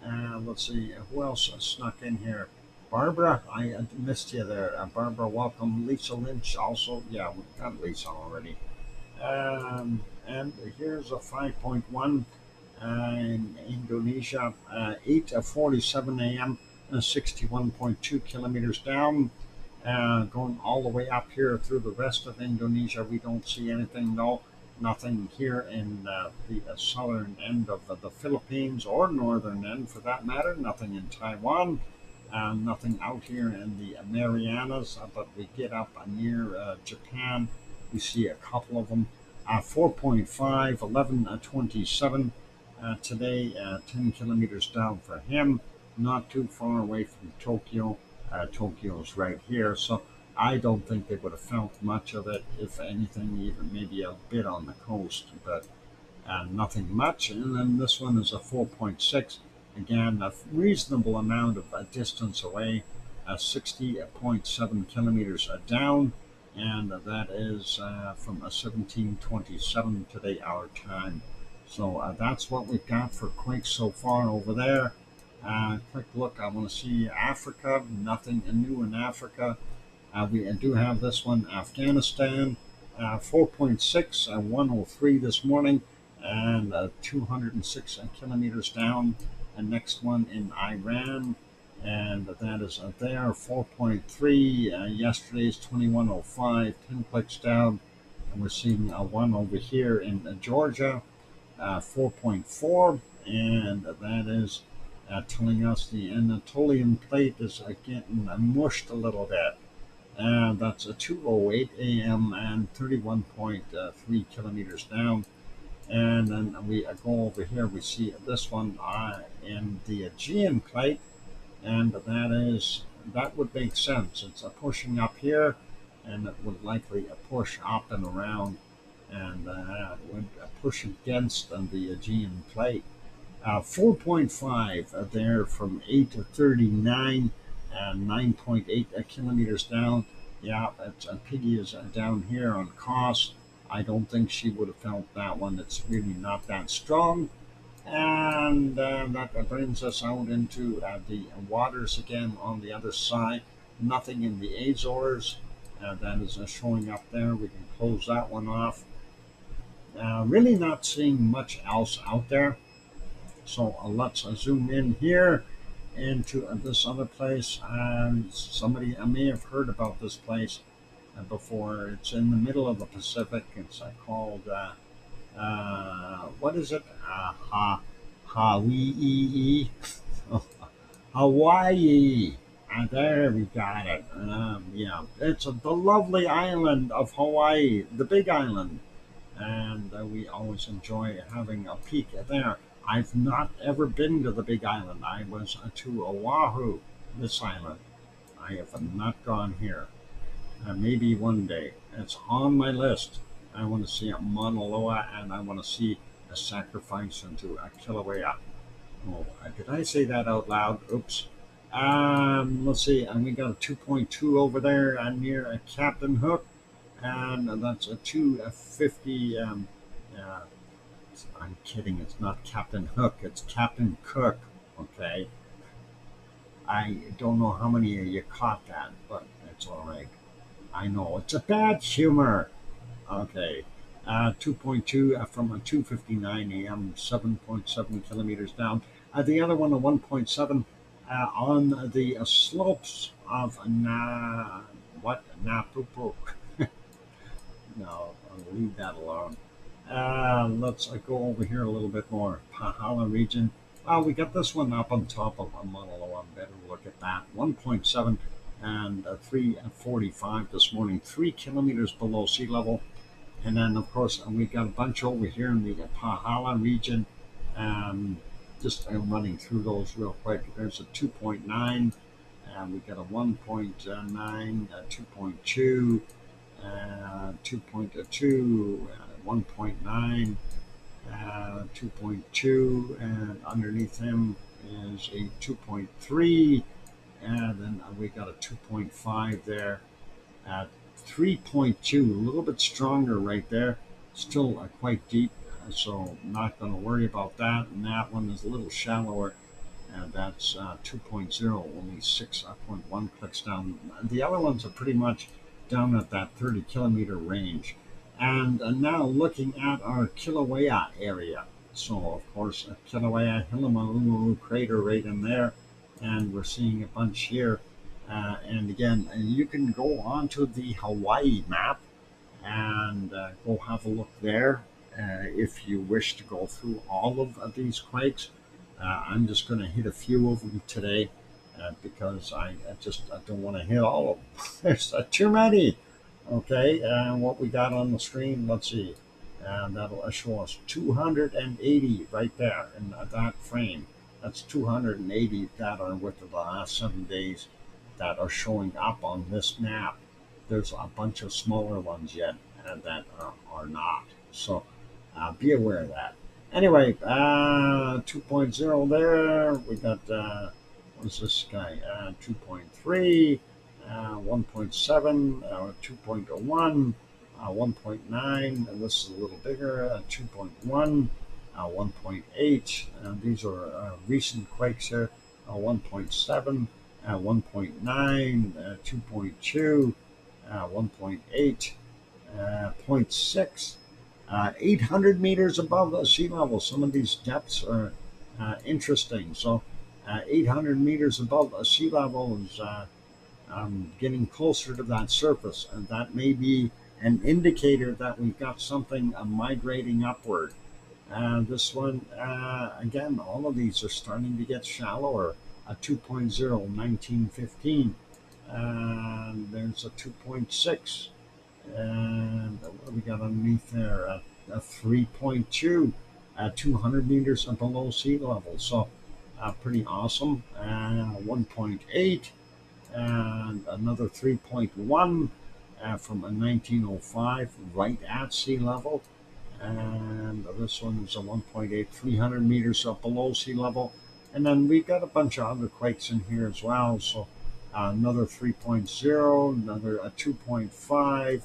Speaker 1: Let's see, who else snuck in here? Barbara, I missed you there. Barbara, welcome. Lisa Lynch also. Yeah, we've got Lisa already. And here's a 5.1 in Indonesia, 8:47 a.m., 61.2 kilometers down. Going all the way up here through the rest of Indonesia, we don't see anything, no. Nothing here in the southern end of the Philippines, or northern end for that matter. Nothing in Taiwan. Nothing out here in the Marianas, but we get up near Japan. We see a couple of them. 4.5, 11:27 today, 10 kilometers down for him. Not too far away from Tokyo. Tokyo's right here, so I don't think they would have felt much of it. If anything, even maybe a bit on the coast, but nothing much. And then this one is a 4.6. Again, a reasonable amount of distance away, 60.7 kilometers down, and that is from 17:27 today our time. So that's what we've got for quakes so far over there. Quick look, I want to see Africa. Nothing new in Africa. We do have this one, Afghanistan, 4.6, 103 this morning, and 206 kilometers down. And next one in Iran, and that is there, 4.3. Yesterday's 21:05, 10 clicks down. And we're seeing one over here in Georgia, 4.4, and that is telling us the Anatolian plate is getting mushed a little bit. And that's a 2:08 a.m. and 31.3 kilometers down. And then we go over here, we see this one in the Aegean plate, and that would make sense. It's pushing up here, and it would likely push up and around, and would push against the Aegean plate. 4.5 there from 8:39 9.8 kilometers down. Yeah, Piggy is down here on cost. I don't think she would have felt that one. It's really not that strong. And that brings us out into the waters again on the other side. Nothing in the Azores. That is showing up there. We can close that one off. Really not seeing much else out there. So let's zoom in here into this other place. Somebody I may have heard about this place before. It's in the middle of the Pacific. It's called what is it? Hawaii. Hawaii. There we got it. Yeah, it's the lovely island of Hawaii, the big island, and we always enjoy having a peek there. I've not ever been to the big island. I was to Oahu, this island. I have not gone here. Maybe one day. It's on my list. I want to see a Mauna Loa and I want to see a sacrifice into a Kilauea. Oh, did I say that out loud? Oops. Let's see. And we got a 2.2 over there near Captain Hook. And that's a 250. I'm kidding. It's not Captain Hook. It's Captain Cook. Okay. I don't know how many of you caught that, but it's all right. I know it's a bad humor. Okay. 2.2 from a 2:59 a.m. 7.7 kilometers down. The other one, a 1.7 on the slopes of Napupu. No, I'll leave that alone. Let's go over here a little bit more. Pahala region. We got this one up on top of Mauna Loa. Better look at that. 1.7 and 3:45 this morning. 3 kilometers below sea level. And then, of course, we got a bunch over here in the Pahala region. Just running through those real quick. There's a 2.9. We got a 1.9, 2.2. 2.2, 1.9, 2.2, and underneath him is a 2.3, and then we got a 2.5 there at 3.2, a little bit stronger right there, still quite deep, so not going to worry about that. And that one is a little shallower, and that's 2.0, only 6.1 clicks down. The other ones are pretty much down at that 30 kilometer range. And now looking at our Kilauea area. So, of course, Kilauea, Hilamalulu crater right in there. And we're seeing a bunch here. And again, you can go onto the Hawaii map and go have a look there if you wish to go through all of these quakes. I'm just going to hit a few of them today. Because I don't want to hit all of them. There's too many. Okay, and what we got on the screen, let's see. And that'll show us 280 right there in that frame. That's 280 that are within the last 7 days that are showing up on this map. There's a bunch of smaller ones yet that are not. So be aware of that. Anyway, 2.0 there. We got... what's this guy? 2.3, 1.7, 2.01, 1.9, and this is a little bigger, 2.1, 1.8. These are recent quakes here. 1.7, 1.9, 2.2, 1.8, 0.6, 800 meters above the sea level. Some of these depths are interesting. So 800 meters above sea level is getting closer to that surface, and that may be an indicator that we've got something migrating upward. This one, again, all of these are starting to get shallower. A 2.0, 1915, and there's a 2.6, and what do we got underneath there? A 3.2 at 200 meters below sea level. So pretty awesome. 1.8 and another 3.1 from a 1905 right at sea level. And this one is a 1.8, 300 meters up below sea level. And then we've got a bunch of other quakes in here as well. So another 3.0, another 2.5,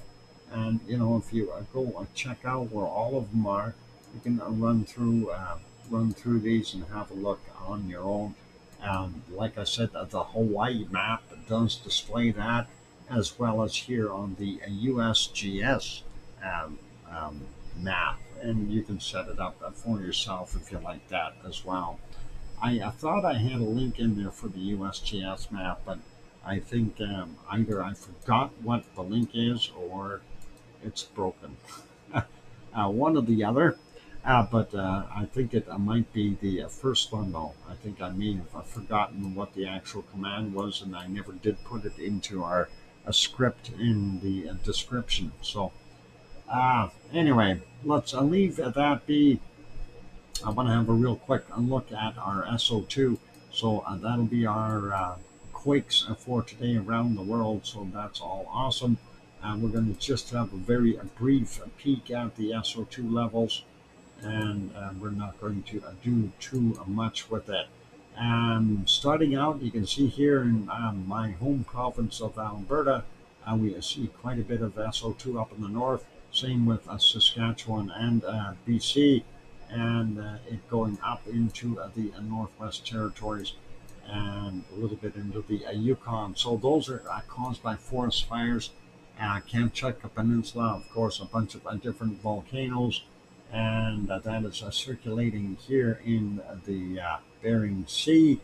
Speaker 1: and if you go check out where all of them are, you can run through these and have a look on your own. Like I said, the Hawaii map does display that, as well as here on the USGS um, um, map, and you can set it up for yourself if you like that as well. I thought I had a link in there for the USGS map, but I think either I forgot what the link is or it's broken. One or the other. But I think it might be the first one, though. I think I may have forgotten what the actual command was, and I never did put it into our a script in the description. So, anyway, let's leave that be. I want to have a real quick look at our SO2. So that'll be our quakes for today around the world. So that's all awesome. We're going to just have a very brief peek at the SO2 levels, and we're not going to do too much with it. Starting out, you can see here in my home province of Alberta, we see quite a bit of SO2 up in the north. Same with Saskatchewan and BC, and it going up into the Northwest Territories and a little bit into the Yukon. So those are caused by forest fires. Kamchatka Peninsula, of course, a bunch of different volcanoes, and that is circulating here in the Bering Sea,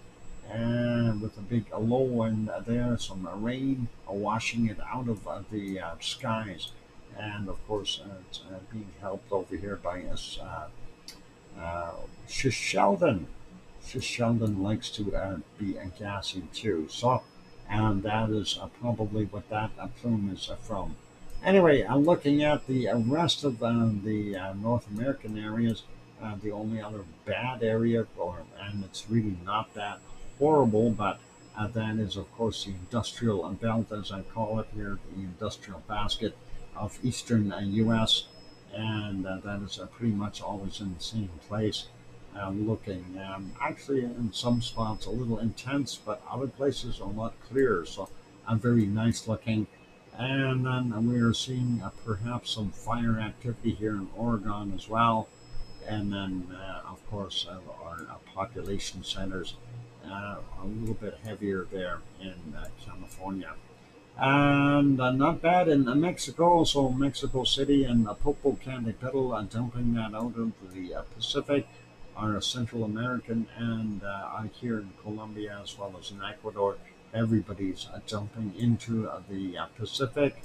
Speaker 1: and with a big low in there, some rain washing it out of the skies, and of course it's being helped over here by us. Sheldon. Sheldon likes to be gassy too. So, and that is probably what that plume is from. Anyway, looking at the rest of the North American areas, the only other bad area, and it's really not that horrible, but that is, of course, the industrial belt, as I call it here, the industrial basket of eastern U.S., and that is pretty much always in the same place. Looking actually in some spots a little intense, but other places a lot clearer. So very nice looking. And then we are seeing perhaps some fire activity here in Oregon as well. And then, of course, our population centers a little bit heavier there in California. And not bad in Mexico. So Mexico City and Popocatépetl dumping that out into the Pacific. Our Central American and here in Colombia as well as in Ecuador, everybody's jumping into the Pacific,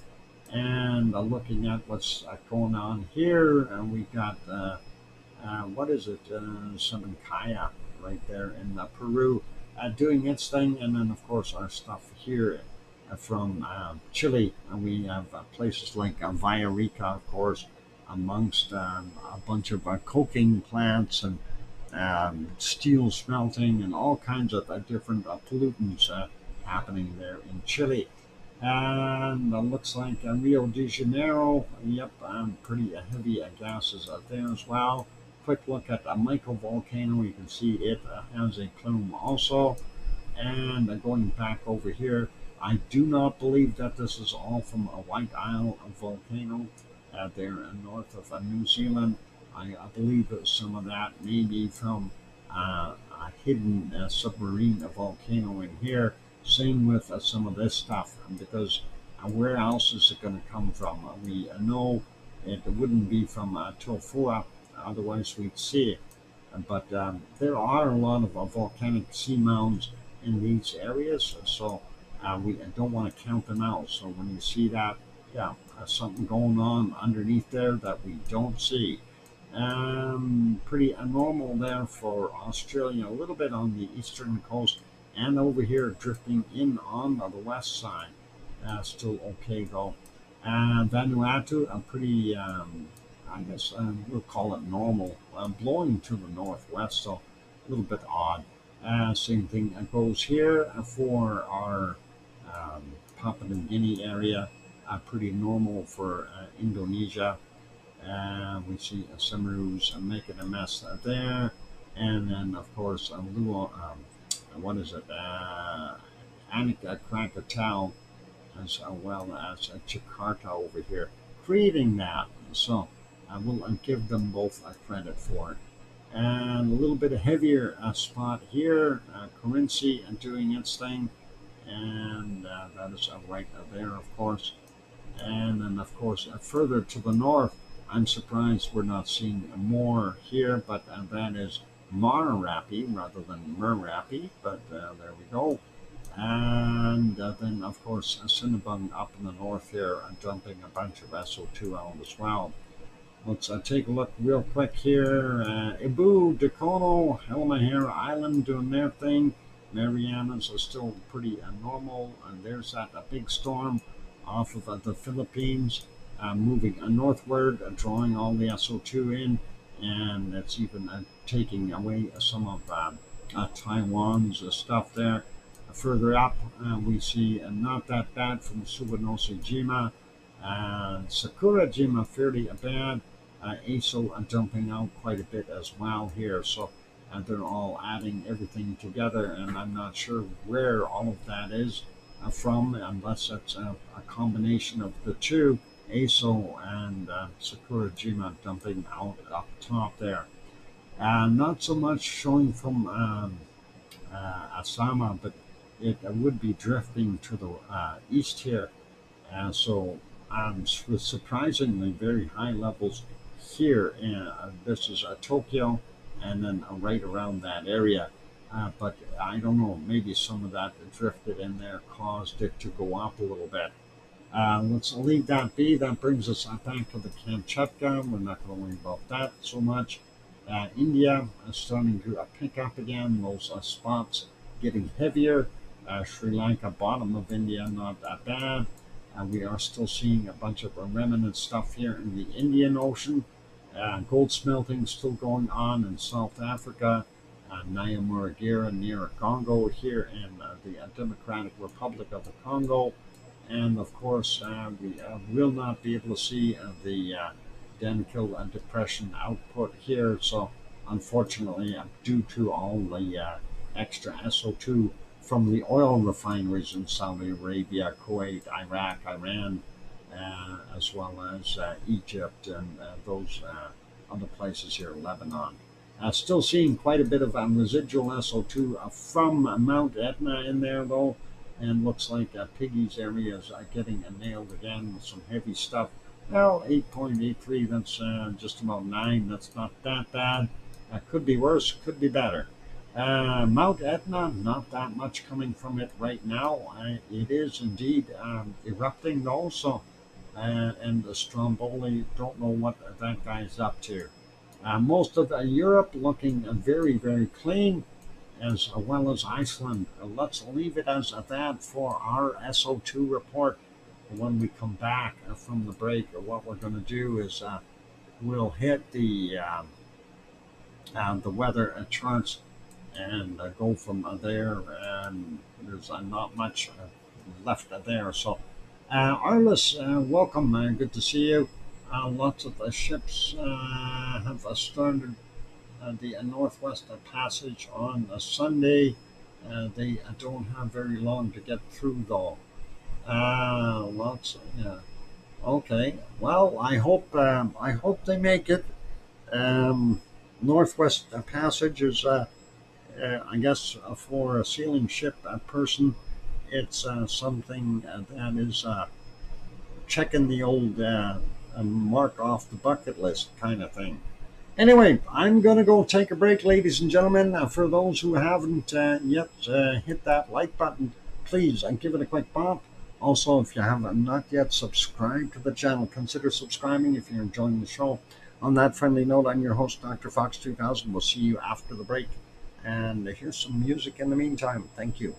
Speaker 1: and looking at what's going on here. And we got what is it, Sabancaya right there in Peru doing its thing, and then of course our stuff here from Chile, and we have places like Villarrica, of course, amongst a bunch of coking plants and steel smelting and all kinds of different pollutants happening there in Chile. And looks like Rio de Janeiro, yep, pretty heavy gases out there as well. Quick look at the microvolcano, you can see it has a plume also. And going back over here, I do not believe that this is all from a White Isle volcano there north of New Zealand. I believe that some of that may be from a hidden submarine volcano in here. Same with some of this stuff, because where else is it going to come from? We know it wouldn't be from Tofua, otherwise we'd see it. But there are a lot of volcanic seamounts in these areas, so we don't want to count them out. So when you see that, yeah, something going on underneath there that we don't see. Pretty normal there for Australia, a little bit on the eastern coast, and over here drifting in on the west side. Still okay though. Vanuatu, pretty, I guess we'll call it normal, blowing to the northwest, so a little bit odd. Same thing goes here for our Papua New Guinea area, pretty normal for Indonesia. We see Samaru's making a mess there, and then of course what is it? Anik Krakatau, as well as Jakarta over here, creating that. So I will give them both credit for it. And a little bit of heavier spot here, currency doing its thing, and that is right there, of course. And then, of course, further to the north, I'm surprised we're not seeing more here, but that is Marapi rather than Merapi, but there we go. And then, of course, Cinnabung up in the north here, dumping a bunch of SO2 out as well. Let's take a look real quick here. Ibu, Dakono, Halmahera Island doing their thing. Marianas are still pretty normal. And there's that big storm off of the Philippines, moving northward, drawing all the SO2 in. And it's even taking away some of Taiwan's stuff there. Further up, we see not that bad from Suwanoshijima. Sakurajima fairly bad. ASO dumping out quite a bit as well here. So they're all adding everything together, and I'm not sure where all of that is from, unless it's a combination of the two, ASO and Sakurajima dumping out up top there. Not so much showing from Asama, but it would be drifting to the east here. So with surprisingly very high levels here. This is Tokyo, and then right around that area. But I don't know, maybe some of that drifted in there caused it to go up a little bit. Let's leave that be. That brings us back to the Kamchatka. We're not going to worry about that so much. India is starting to pick up again. Those spots getting heavier. Sri Lanka, bottom of India, not that bad. We are still seeing a bunch of remnant stuff here in the Indian Ocean. Gold smelting still going on in South Africa, Nyamuragira near Congo here in the Democratic Republic of the Congo. And of course, we will not be able to see the Danakil Depression output here. So unfortunately, due to all the extra SO2 from the oil refineries in Saudi Arabia, Kuwait, Iraq, Iran, as well as Egypt and those other places here, Lebanon. Still seeing quite a bit of residual SO2 from Mount Etna in there, though, and looks like Piggy's area is getting nailed again with some heavy stuff. Well, 8.83, that's just about 9. That's not that bad. Could be worse, could be better. Mount Etna, not that much coming from it right now. It is indeed erupting also. And the Stromboli, don't know what that guy's up to. Most of Europe looking very, very clean, as well as Iceland. Let's leave it as that for our SO2 report. When we come back from the break, what we're going to do is we'll hit the weather charts and go from there. And there's not much left there. So, Arliss, welcome. Good to see you. Lots of the ships have started the Northwest Passage on a Sunday. They don't have very long to get through, though. Lots. Yeah. Okay. Well, I hope they make it. Northwest Passage is, I guess, for a sailing ship person, it's something that is checking the old mark off the bucket list kind of thing. Anyway, I'm going to go take a break, ladies and gentlemen. For those who haven't yet hit that like button, please give it a quick bump. Also, if you have not yet subscribed to the channel, consider subscribing if you're enjoying the show. On that friendly note, I'm your host, DrFox2000. We'll see you after the break. And here's some music in the meantime. Thank you.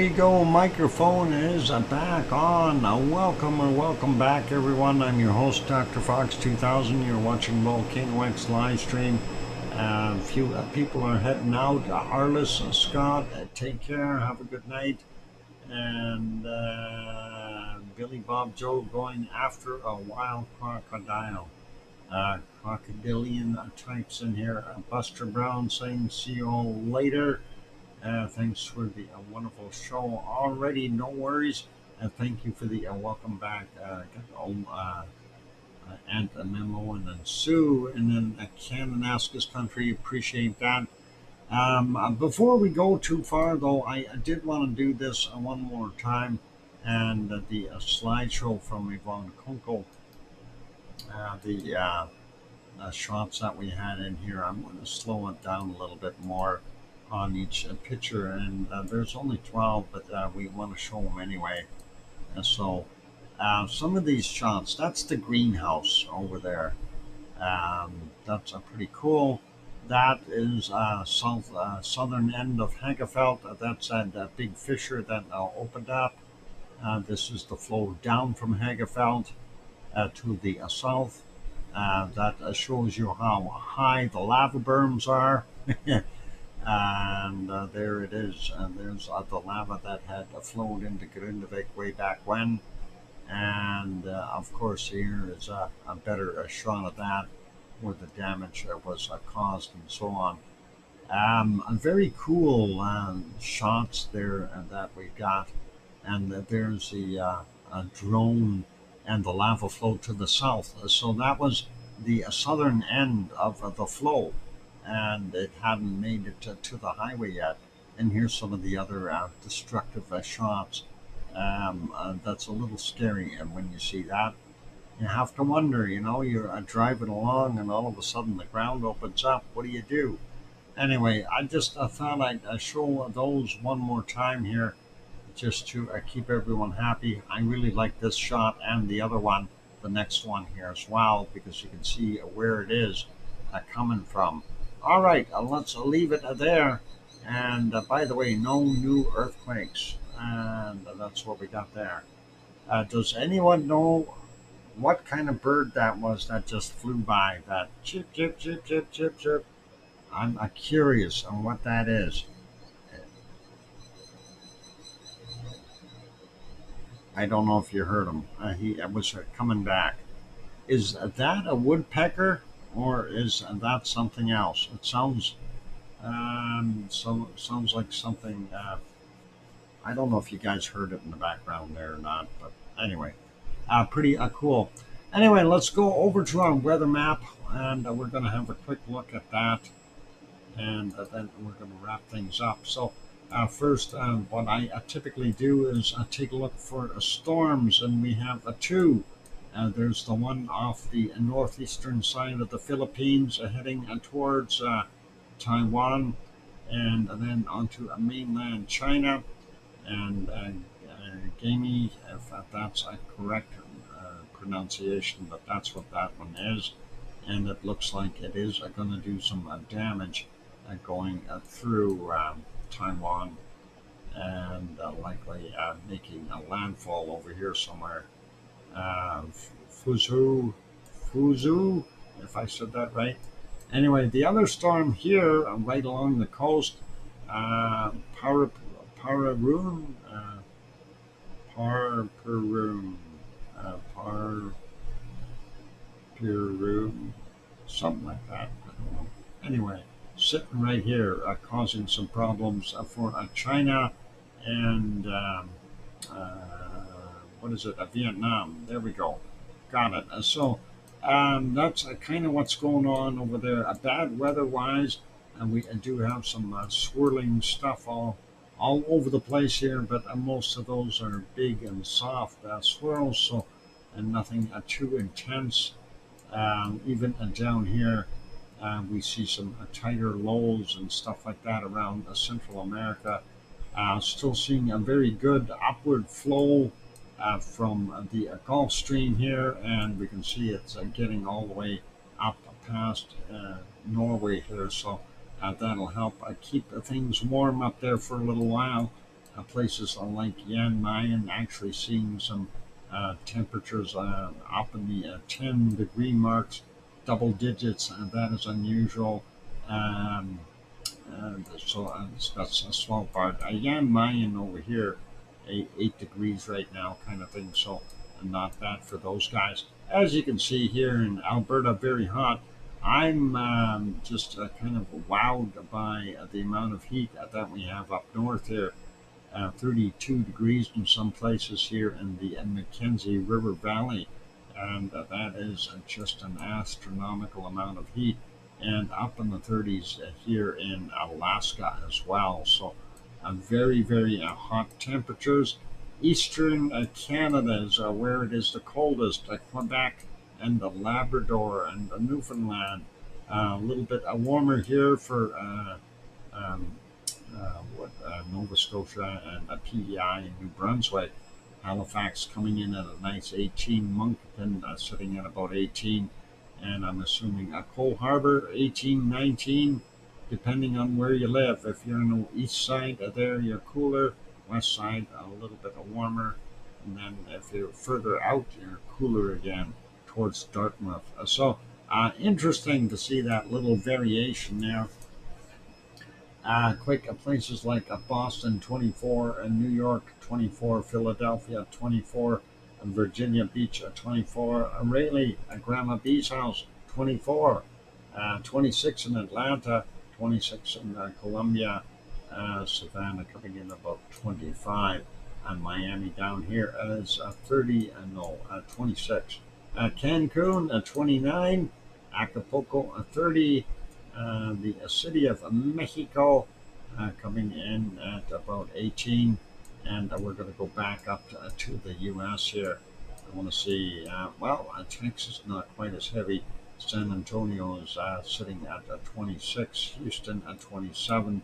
Speaker 1: we go. Microphone is back on. Welcome back, everyone. I'm your host, DrFox2000. You're watching VolcanoX live stream. A few people are heading out. Arliss, Scott, take care. Have a good night. And Billy Bob Joe going after a wild crocodile. Crocodilian types in here. Buster Brown saying, see you all later. Thanks for the wonderful show already. No worries. Thank you for the welcome back. Aunt Memo and then Sue and then Kananaskis Country. Appreciate that. Before we go too far, though, I did want to do this one more time. And the slideshow from Yvonne Kunkel, the shots that we had in here, I'm going to slow it down a little bit more on each picture, and there's only 12, but we want to show them anyway. And so some of these shots, that's the greenhouse over there. That's pretty cool. That is southern end of Hagefeld. That's that big fissure that opened up. This is the flow down from Hagefeld to the south. That shows you how high the lava berms are. And there it is. There's the lava that had flowed into Grindavik way back when. And of course, here is a better shot of that, where the damage was caused and so on. Very cool shots there that we got. And there's the drone and the lava flow to the south. So that was the southern end of the flow, and it hadn't made it to the highway yet. And here's some of the other destructive shots. That's a little scary, and when you see that, you have to wonder, you're driving along and all of a sudden the ground opens up. What do you do? Anyway, I just thought I'd show those one more time here, just to keep everyone happy. I really like this shot and the other one, the next one here as well, because you can see where it is coming from. All right, let's leave it there. And by the way, no new earthquakes. And that's what we got there. Does anyone know what kind of bird that was that just flew by? That chip, chip, chip, chip, chip, chip. I'm curious on what that is. I don't know if you heard him. He was coming back. Is that a woodpecker, or is that something else? It sounds sounds like something. I don't know if you guys heard it in the background there or not, but anyway, pretty cool. Anyway, let's go over to our weather map, and we're going to have a quick look at that, and then we're going to wrap things up. So first, what I typically do is take a look for storms, and we have two. There's the one off the northeastern side of the Philippines heading towards Taiwan, and then onto mainland China. And Gamey, if that's a correct pronunciation, but that's what that one is. And it looks like it is going to do some damage going through Taiwan, and likely making a landfall over here somewhere. Fuzhou, if I said that right. Anyway, the other storm here, right along the coast, Pararoon, something like that. I don't know. Anyway, sitting right here, causing some problems for China and what is it? Vietnam. There we go. Got it. So that's kind of what's going on over there. Bad weather-wise, and we do have some swirling stuff all over the place here, but most of those are big and soft swirls, so and nothing too intense. Even down here, we see some tighter lows and stuff like that around Central America. Still seeing a very good upward flow from the Gulf Stream here, and we can see it's getting all the way up past Norway here, so that'll help keep things warm up there for a little while. places like Yan Mayen actually seeing some temperatures up in the 10-degree marks, double digits, and that is unusual. Um, that's a small part. Yan Mayen over here, 8 degrees right now, kind of thing. So not bad for those guys. As you can see here in Alberta, very hot. I'm just kind of wowed by the amount of heat that we have up north here. 32 degrees in some places here in the Mackenzie River Valley, and that is just an astronomical amount of heat. And up in the 30s here in Alaska as well. So, very, very hot temperatures. Eastern Canada is where it is the coldest. Quebec and the Labrador and the Newfoundland. A little bit warmer here for um, Nova Scotia and PEI in New Brunswick. Halifax coming in at a nice 18. Moncton sitting at about 18. And I'm assuming Cole Harbour 18, 19, depending on where you live. If you're on the east side there, you're cooler. West side, a little bit warmer. And then if you're further out, you're cooler again towards Dartmouth. Interesting to see that little variation there. Quick places like Boston 24 and New York 24, Philadelphia 24, and Virginia Beach 24, Raleigh, Grandma Bee's house 24, 26 in Atlanta, 26 in Columbia, Savannah coming in about 25, and Miami down here is 26. Cancun 29, Acapulco 30. The city of Mexico coming in at about 18, and we're going to go back up to the U.S. here. I want to see, Texas not quite as heavy. San Antonio is sitting at 26, Houston at 27,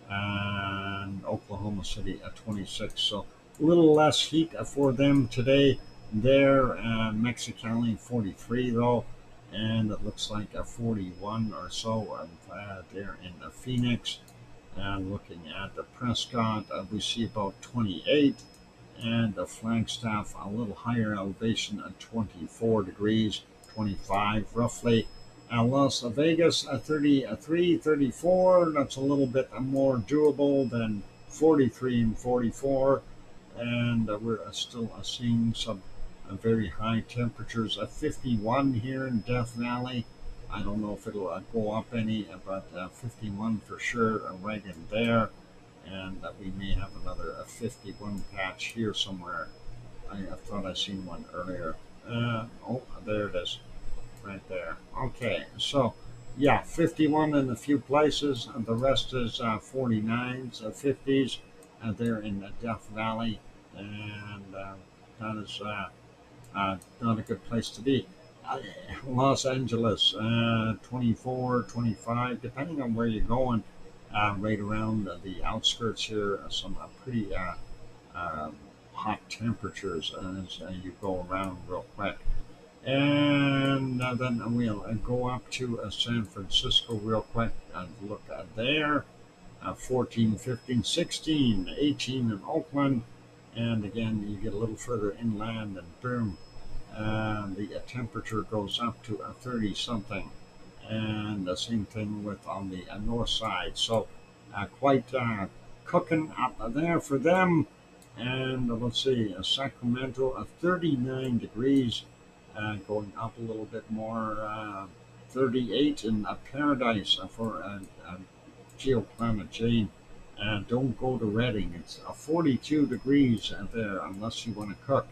Speaker 1: and Oklahoma City at 26. So a little less heat for them today. There, Mexicali 43 though. And it looks like a 41 or so there in Phoenix. And looking at the Prescott, we see about 28, and the Flagstaff a little higher elevation at 24 degrees, 25 roughly. Las Vegas 33, 34. That's a little bit more doable than 43 and 44, and we're still seeing some very high temperatures. 51 here in Death Valley. I don't know if it'll go up any, but 51 for sure, right in there. And we may have another 51 patch here somewhere. I thought I seen one earlier. There it is, right there. Okay, so yeah, 51 in a few places, and the rest is 49s, 50s there in the Death Valley, and that is not a good place to be. Los Angeles, 24, 25, depending on where you're going, right around the outskirts here, some pretty hot temperatures as you go around real quick. And then we'll go up to San Francisco real quick and look at there. 14, 15, 16, 18 in Oakland. And again, you get a little further inland and boom, the temperature goes up to 30 something. And the same thing with on the north side. So quite cooking up there for them. And let's see, Sacramento 39 degrees, going up a little bit more, 38 in Paradise for Geoplanet Jane. Don't go to Redding. It's 42 degrees there unless you want to cook.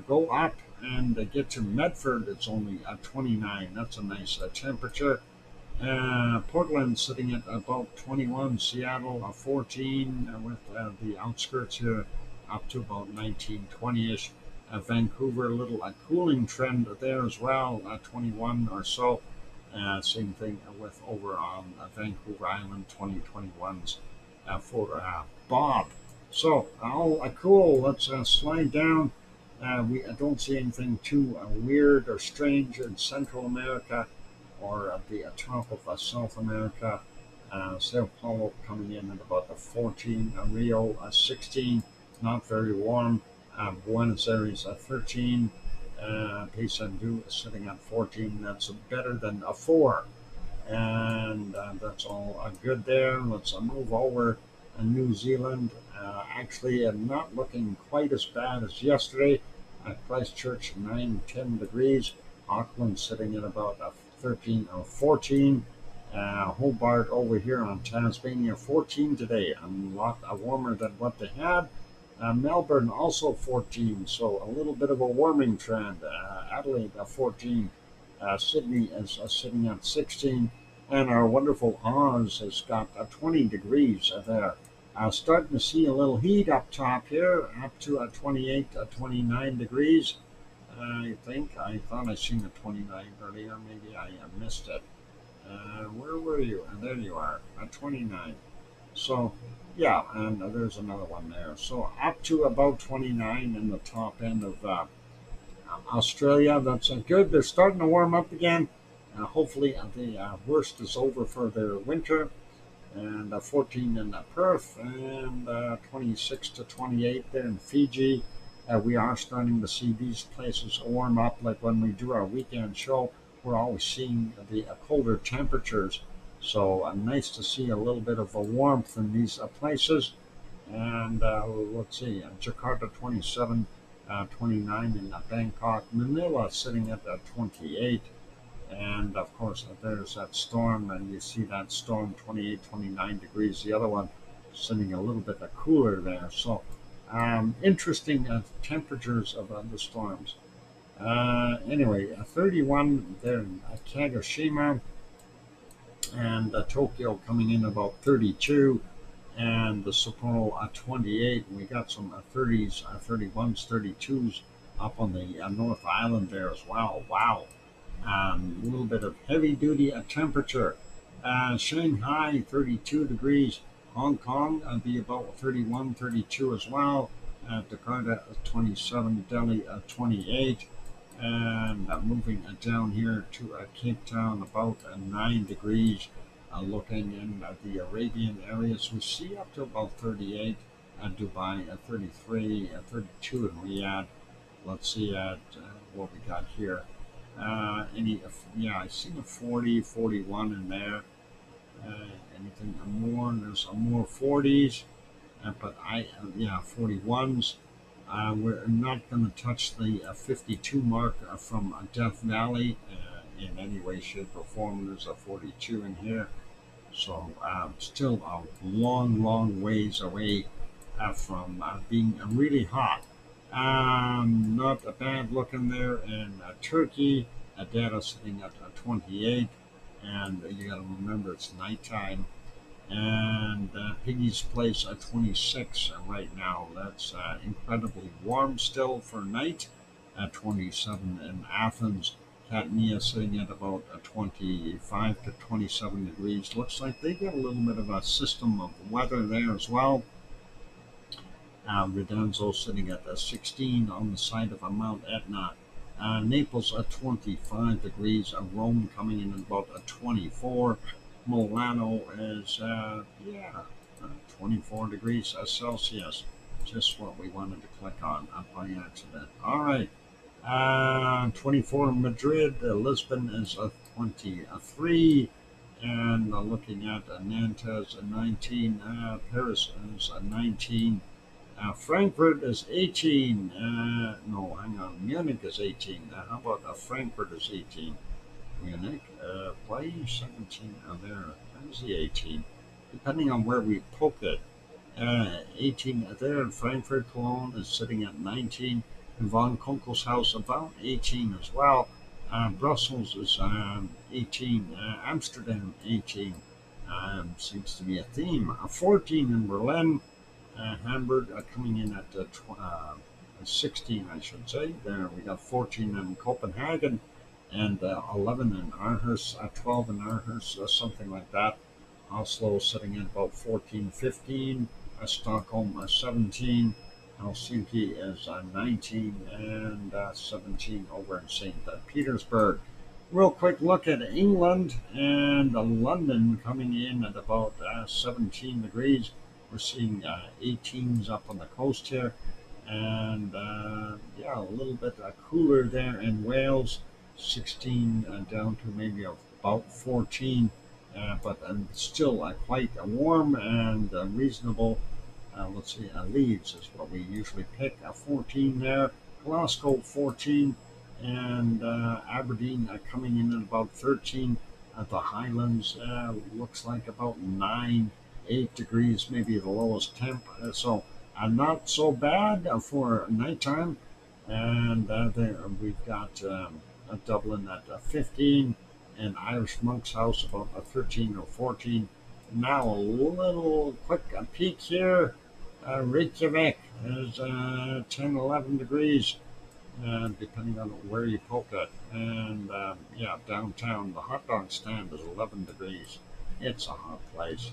Speaker 1: Go up and get to Medford. It's only 29. That's a nice temperature. Portland sitting at about 21. Seattle 14 with the outskirts here up to about 19, 20-ish. Vancouver, a little cooling trend there as well, 21 or so. Same thing with over on Vancouver Island, 2021s for Bob. So, all cool. Let's slide down. We don't see anything too weird or strange in Central America or at the top of South America. Sao Paulo coming in at about a 14, Rio 16, not very warm. Buenos Aires 13, Paysandú is sitting at 14. That's better than a 4. And that's all good there. Let's move over New Zealand. Actually, not looking quite as bad as yesterday. Christchurch 9, 10 degrees. Auckland sitting at about 13 or 14. Hobart over here on Tasmania 14 today. A lot warmer than what they had. Melbourne also 14, so a little bit of a warming trend. Adelaide 14. Sydney is sitting at 16. And our wonderful Oz has got 20 degrees there. Starting to see a little heat up top here, up to 28, 29 degrees. I think I thought I seen a 29 earlier. Maybe I missed it. Where were you? And there you are, 29. So, yeah, and there's another one there. So up to about 29 in the top end of Australia. That's good. They're starting to warm up again. Hopefully, the worst is over for their winter. And 14 in Perth, and 26 to 28 there in Fiji. We are starting to see these places warm up. Like when we do our weekend show, we're always seeing the colder temperatures. So nice to see a little bit of a warmth in these places. And let's see, Jakarta 27, 29 in Bangkok, Manila sitting at 28. And of course, there's that storm, and you see that storm 28, 29 degrees. The other one sitting a little bit cooler there. So interesting temperatures of the storms. Anyway, 31 there in Kagoshima, and Tokyo coming in about 32, and the Sapporo 28. We got some 30s, 31s, 32s up on the North Island there as well. Wow. A little bit of heavy duty temperature. Shanghai 32 degrees. Hong Kong be about 31, 32 as well. Jakarta 27, Delhi 28. And moving down here to Cape Town, about 9 degrees. Looking in the Arabian areas, we see up to about 38. Dubai 33, 32 in Riyadh. Let's see what we got here. I see a 40, 41 in there. Anything more? There's some more 40s, but 41s. We're not going to touch the 52 mark from Death Valley in any way, shape, or form. There's a 42 in here. So still a long, long ways away from being really hot. Not a bad looking there in Turkey. Data sitting at 28, and you got to remember it's nighttime. And Piggy's Place at 26 right now. That's incredibly warm still for night. At 27 in Athens. Katnia sitting at about 25 to 27 degrees. Looks like they get a little bit of a system of weather there as well. Redanzo sitting at 16 on the side of Mount Etna. Naples at 25 degrees. Rome coming in at about 24. Milano is 24 degrees Celsius. Just what we wanted to click on by accident. All right. 24 in Madrid. Lisbon is 23. And looking at Nantes 19. Paris is 19. Frankfurt is 18. No, hang on. Munich is 18. How about Frankfurt is 18? Munich, why 17? There's the 18. Depending on where we poke it. 18 there in Frankfurt. Cologne is sitting at 19. Von Konkelshaus about 18 as well. Brussels is 18. Amsterdam 18. Seems to be a theme. 14 in Berlin. Hamburg coming in at 16, I should say. There we got 14 in Copenhagen, and 11 in Aarhus, 12 in Aarhus, something like that. Oslo sitting at about 14, 15. Stockholm 17. Helsinki is 19, and 17 over in St. Petersburg. Real quick look at England and London coming in at about 17 degrees. We're seeing 18s up on the coast here, and yeah, a little bit cooler there in Wales, 16 down to maybe about 14, but still quite warm and reasonable. Let's see, Leeds is what we usually pick, 14 there, Glasgow 14, and Aberdeen coming in at about 13. At the Highlands, looks like about 9, 8 degrees, maybe the lowest temp. So not so bad for nighttime. And there we've got Dublin at 15, and Irish Monk's House about 13 or 14. Now a little quick peek here. Reykjavik is 10, 11 degrees, depending on where you poke it. And yeah, downtown, the hot dog stand is 11 degrees. It's a hot place.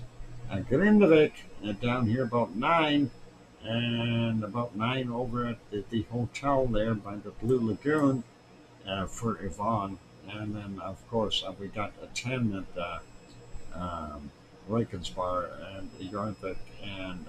Speaker 1: Grindavik, down here about 9, and about 9 over at the hotel there by the Blue Lagoon for Yvonne. And then, of course, we got a 10 at Reykjanesbar and Yarvik and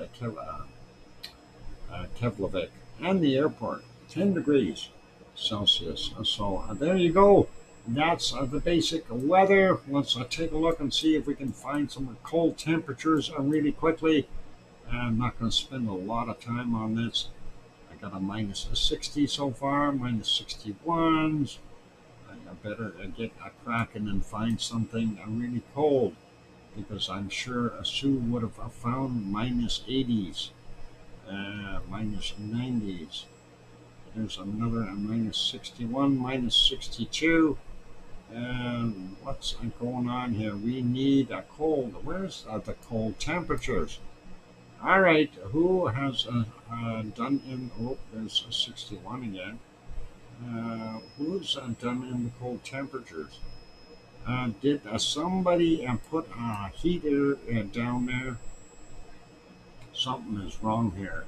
Speaker 1: Keflavik and the airport, 10 degrees Celsius. So there you go. That's the basic weather. Let's take a look and see if we can find some cold temperatures really quickly. I'm not going to spend a lot of time on this. I got a minus 60 so far, minus 61s. I better get a cracking and find something really cold, because I'm sure Sue would have found minus 80s, minus 90s. There's another minus 61, minus 62. And what's going on here? We need a cold. Where's the cold temperatures? All right, who has done in? Oh, there's a 61 again. Who's done in the cold temperatures? Did somebody put a heater down there? Something is wrong here.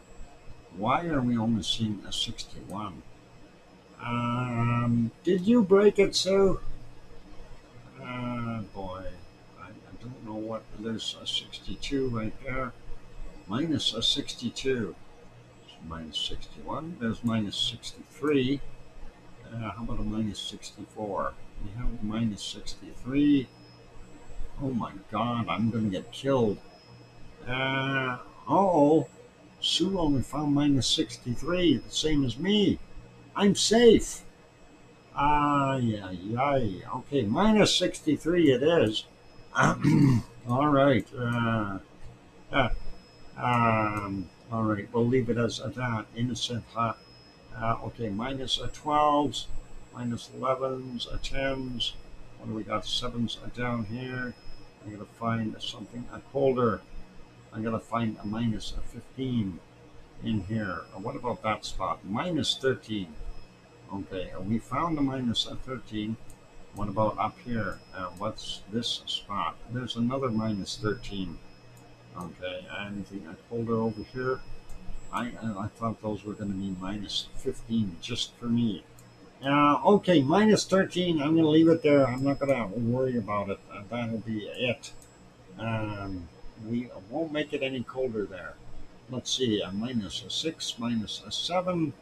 Speaker 1: Why are we only seeing a 61? Did you break it, Sue? Boy, I don't know what. There's a 62 right there. Minus a 62. Minus 61. There's minus 63. How about a minus 64? We have a minus 63. Oh my God, I'm going to get killed. Oh, Sue only found minus 63, the same as me. I'm safe. Yeah. Okay, minus 63 it is. All right. All right, we'll leave it as that. Innocent. Okay, minus 12s, minus 11s, 10s. What do we got? 7s down here. I'm going to find something colder. I'm going to find a minus 15 in here. What about that spot? Minus 13. Okay, we found a minus 13. What about up here? What's this spot? There's another minus 13. Okay, anything colder over here? I thought those were going to be minus 15 just for me. Okay, minus 13. I'm going to leave it there. I'm not going to worry about it. That'll be it. We won't make it any colder there. Let's see, minus 6, minus 7,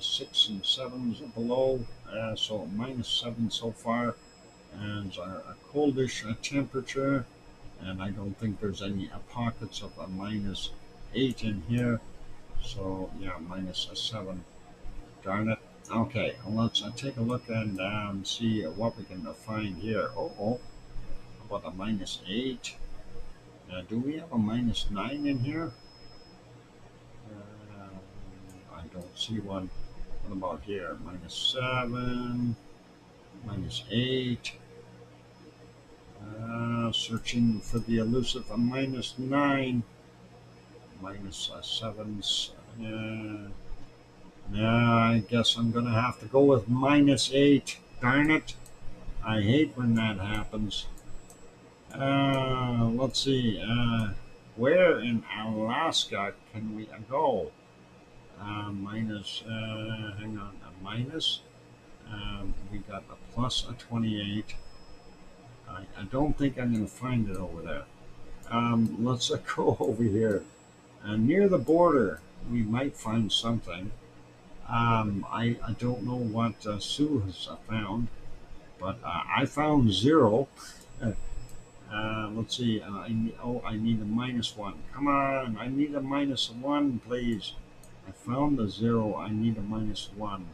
Speaker 1: 6 and 7s below, so minus 7 so far, and a coldish temperature, and I don't think there's any pockets of a minus 8 in here, so yeah, minus 7, darn it. Okay, let's take a look and see what we can find here. How about a minus 8? Do we have a minus 9 in here? I don't see one. What about here? Minus 7, minus 8. Searching for the elusive minus 9, minus 7s. I guess I'm going to have to go with minus 8. Darn it. I hate when that happens. Let's see. Where in Alaska can we go? Minus, hang on, a minus. We got a plus a 28. I don't think I'm going to find it over there. Let's go over here. Near the border, we might find something. I don't know what Sue has found, but I found 0. Let's see. I need a -1. Come on, I need a -1, please. I found a 0. I need a -1.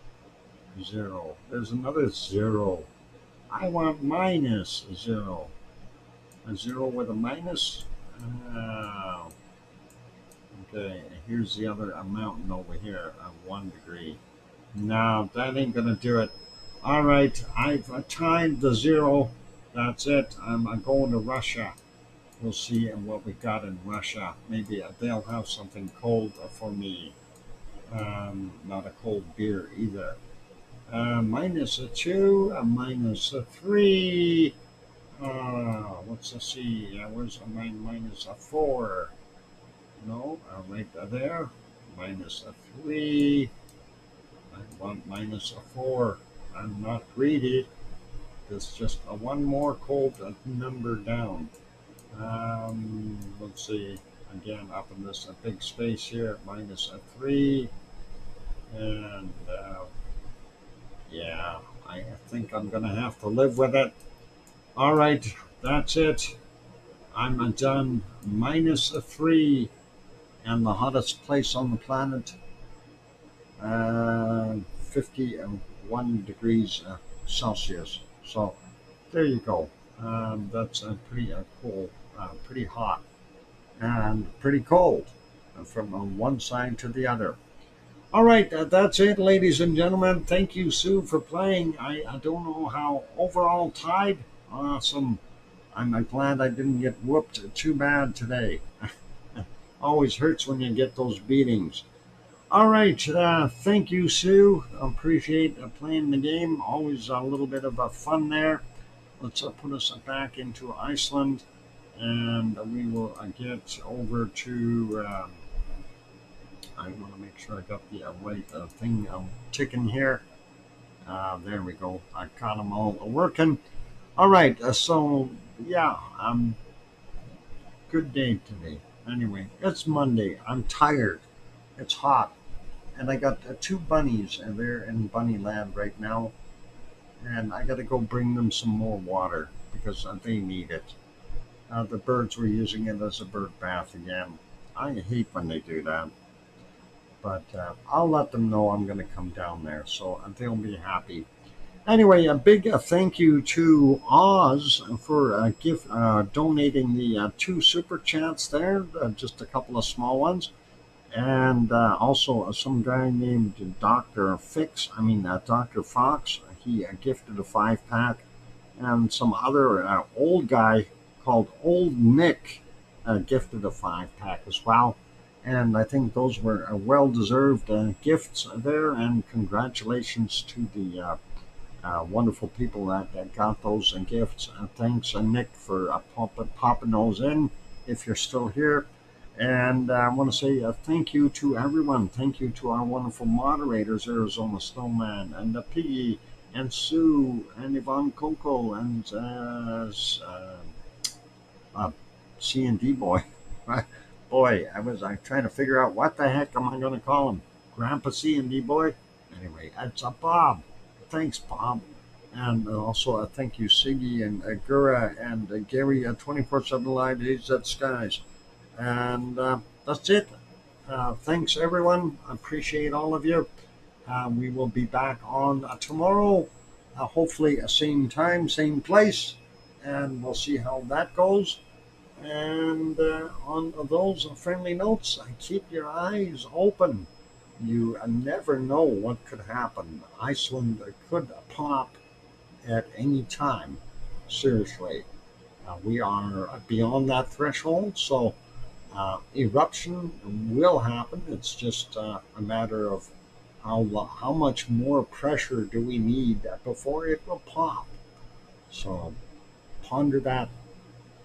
Speaker 1: 0. There's another 0. I want -0. A 0 with a minus. Uh, okay, here's the other mountain over here, 1 degree. No, that ain't gonna do it. All right, I've timed the 0. That's it. I'm going to Russia. We'll see what we got in Russia. Maybe they'll have something cold for me. Not a cold beer either. -2, a -3. Let's see. Where's a -4? No, right there. -3. I want -4. I'm not greedy. There's just one more cold number down. Let's see. Again, up in this big space here, -3. And yeah, I think I'm going to have to live with it. All right, that's it. I'm done. -3 and the hottest place on the planet, 51 degrees Celsius. So there you go. That's pretty cool, pretty hot, and pretty cold from one side to the other. All right, that's it, ladies and gentlemen. Thank you, Sue, for playing. I don't know how overall tied. Awesome. I'm glad I didn't get whooped too bad today. Always hurts when you get those beatings. All right, thank you, Sue. Appreciate playing the game. Always a little bit of fun there. Let's put us back into Iceland, and we will get over to. I want to make sure I got the right thing ticking here. There we go. I got them all working. All right. So yeah, good day today. Anyway, it's Monday. I'm tired. It's hot, and I got 2 bunnies, and they're in bunny land right now. And I got to go bring them some more water because they need it. The birds were using it as a bird bath again. I hate when they do that. But I'll let them know I'm going to come down there, so they'll be happy. Anyway, a big thank you to Oz for donating the 2 super chats there, just a couple of small ones. And also some guy named Dr. Dr. Fox. He gifted a 5-pack. And some other old guy called Old Nick gifted a 5-pack as well. And I think those were well-deserved gifts there. And congratulations to the wonderful people that got those gifts. Thanks, Nick, for popping those in if you're still here. And I want to say thank you to everyone. Thank you to our wonderful moderators, Arizona Snowman, and Piggy, and Sue, and Yvonne Coco, and C&D Boy. Boy, I was trying to figure out what the heck am I going to call him. Grandpa C&D Boy? Anyway, it's Bob. Thanks, Bob. And also thank you, Siggy, and Gura, and Gary, 24/7 Live, AZ Skies. And that's it. Thanks, everyone. I appreciate all of you. We will be back on tomorrow, hopefully same time, same place, and we'll see how that goes. And on those friendly notes, keep your eyes open. You never know what could happen. Iceland could pop at any time. Seriously. We are beyond that threshold, so eruption will happen. It's just a matter of how much more pressure do we need before it will pop. So ponder that.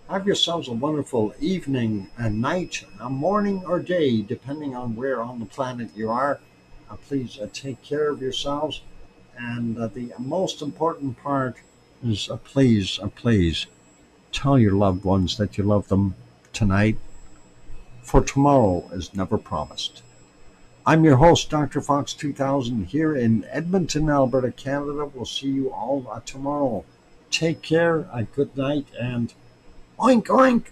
Speaker 1: Have yourselves a wonderful evening, a night, a morning, or day, depending on where on the planet you are. Please take care of yourselves, And the most important part is please tell your loved ones that you love them tonight, for tomorrow is never promised. I'm your host, DrFox2000, here in Edmonton, Alberta, Canada. We'll see you all tomorrow. Take care, good night, and oink oink.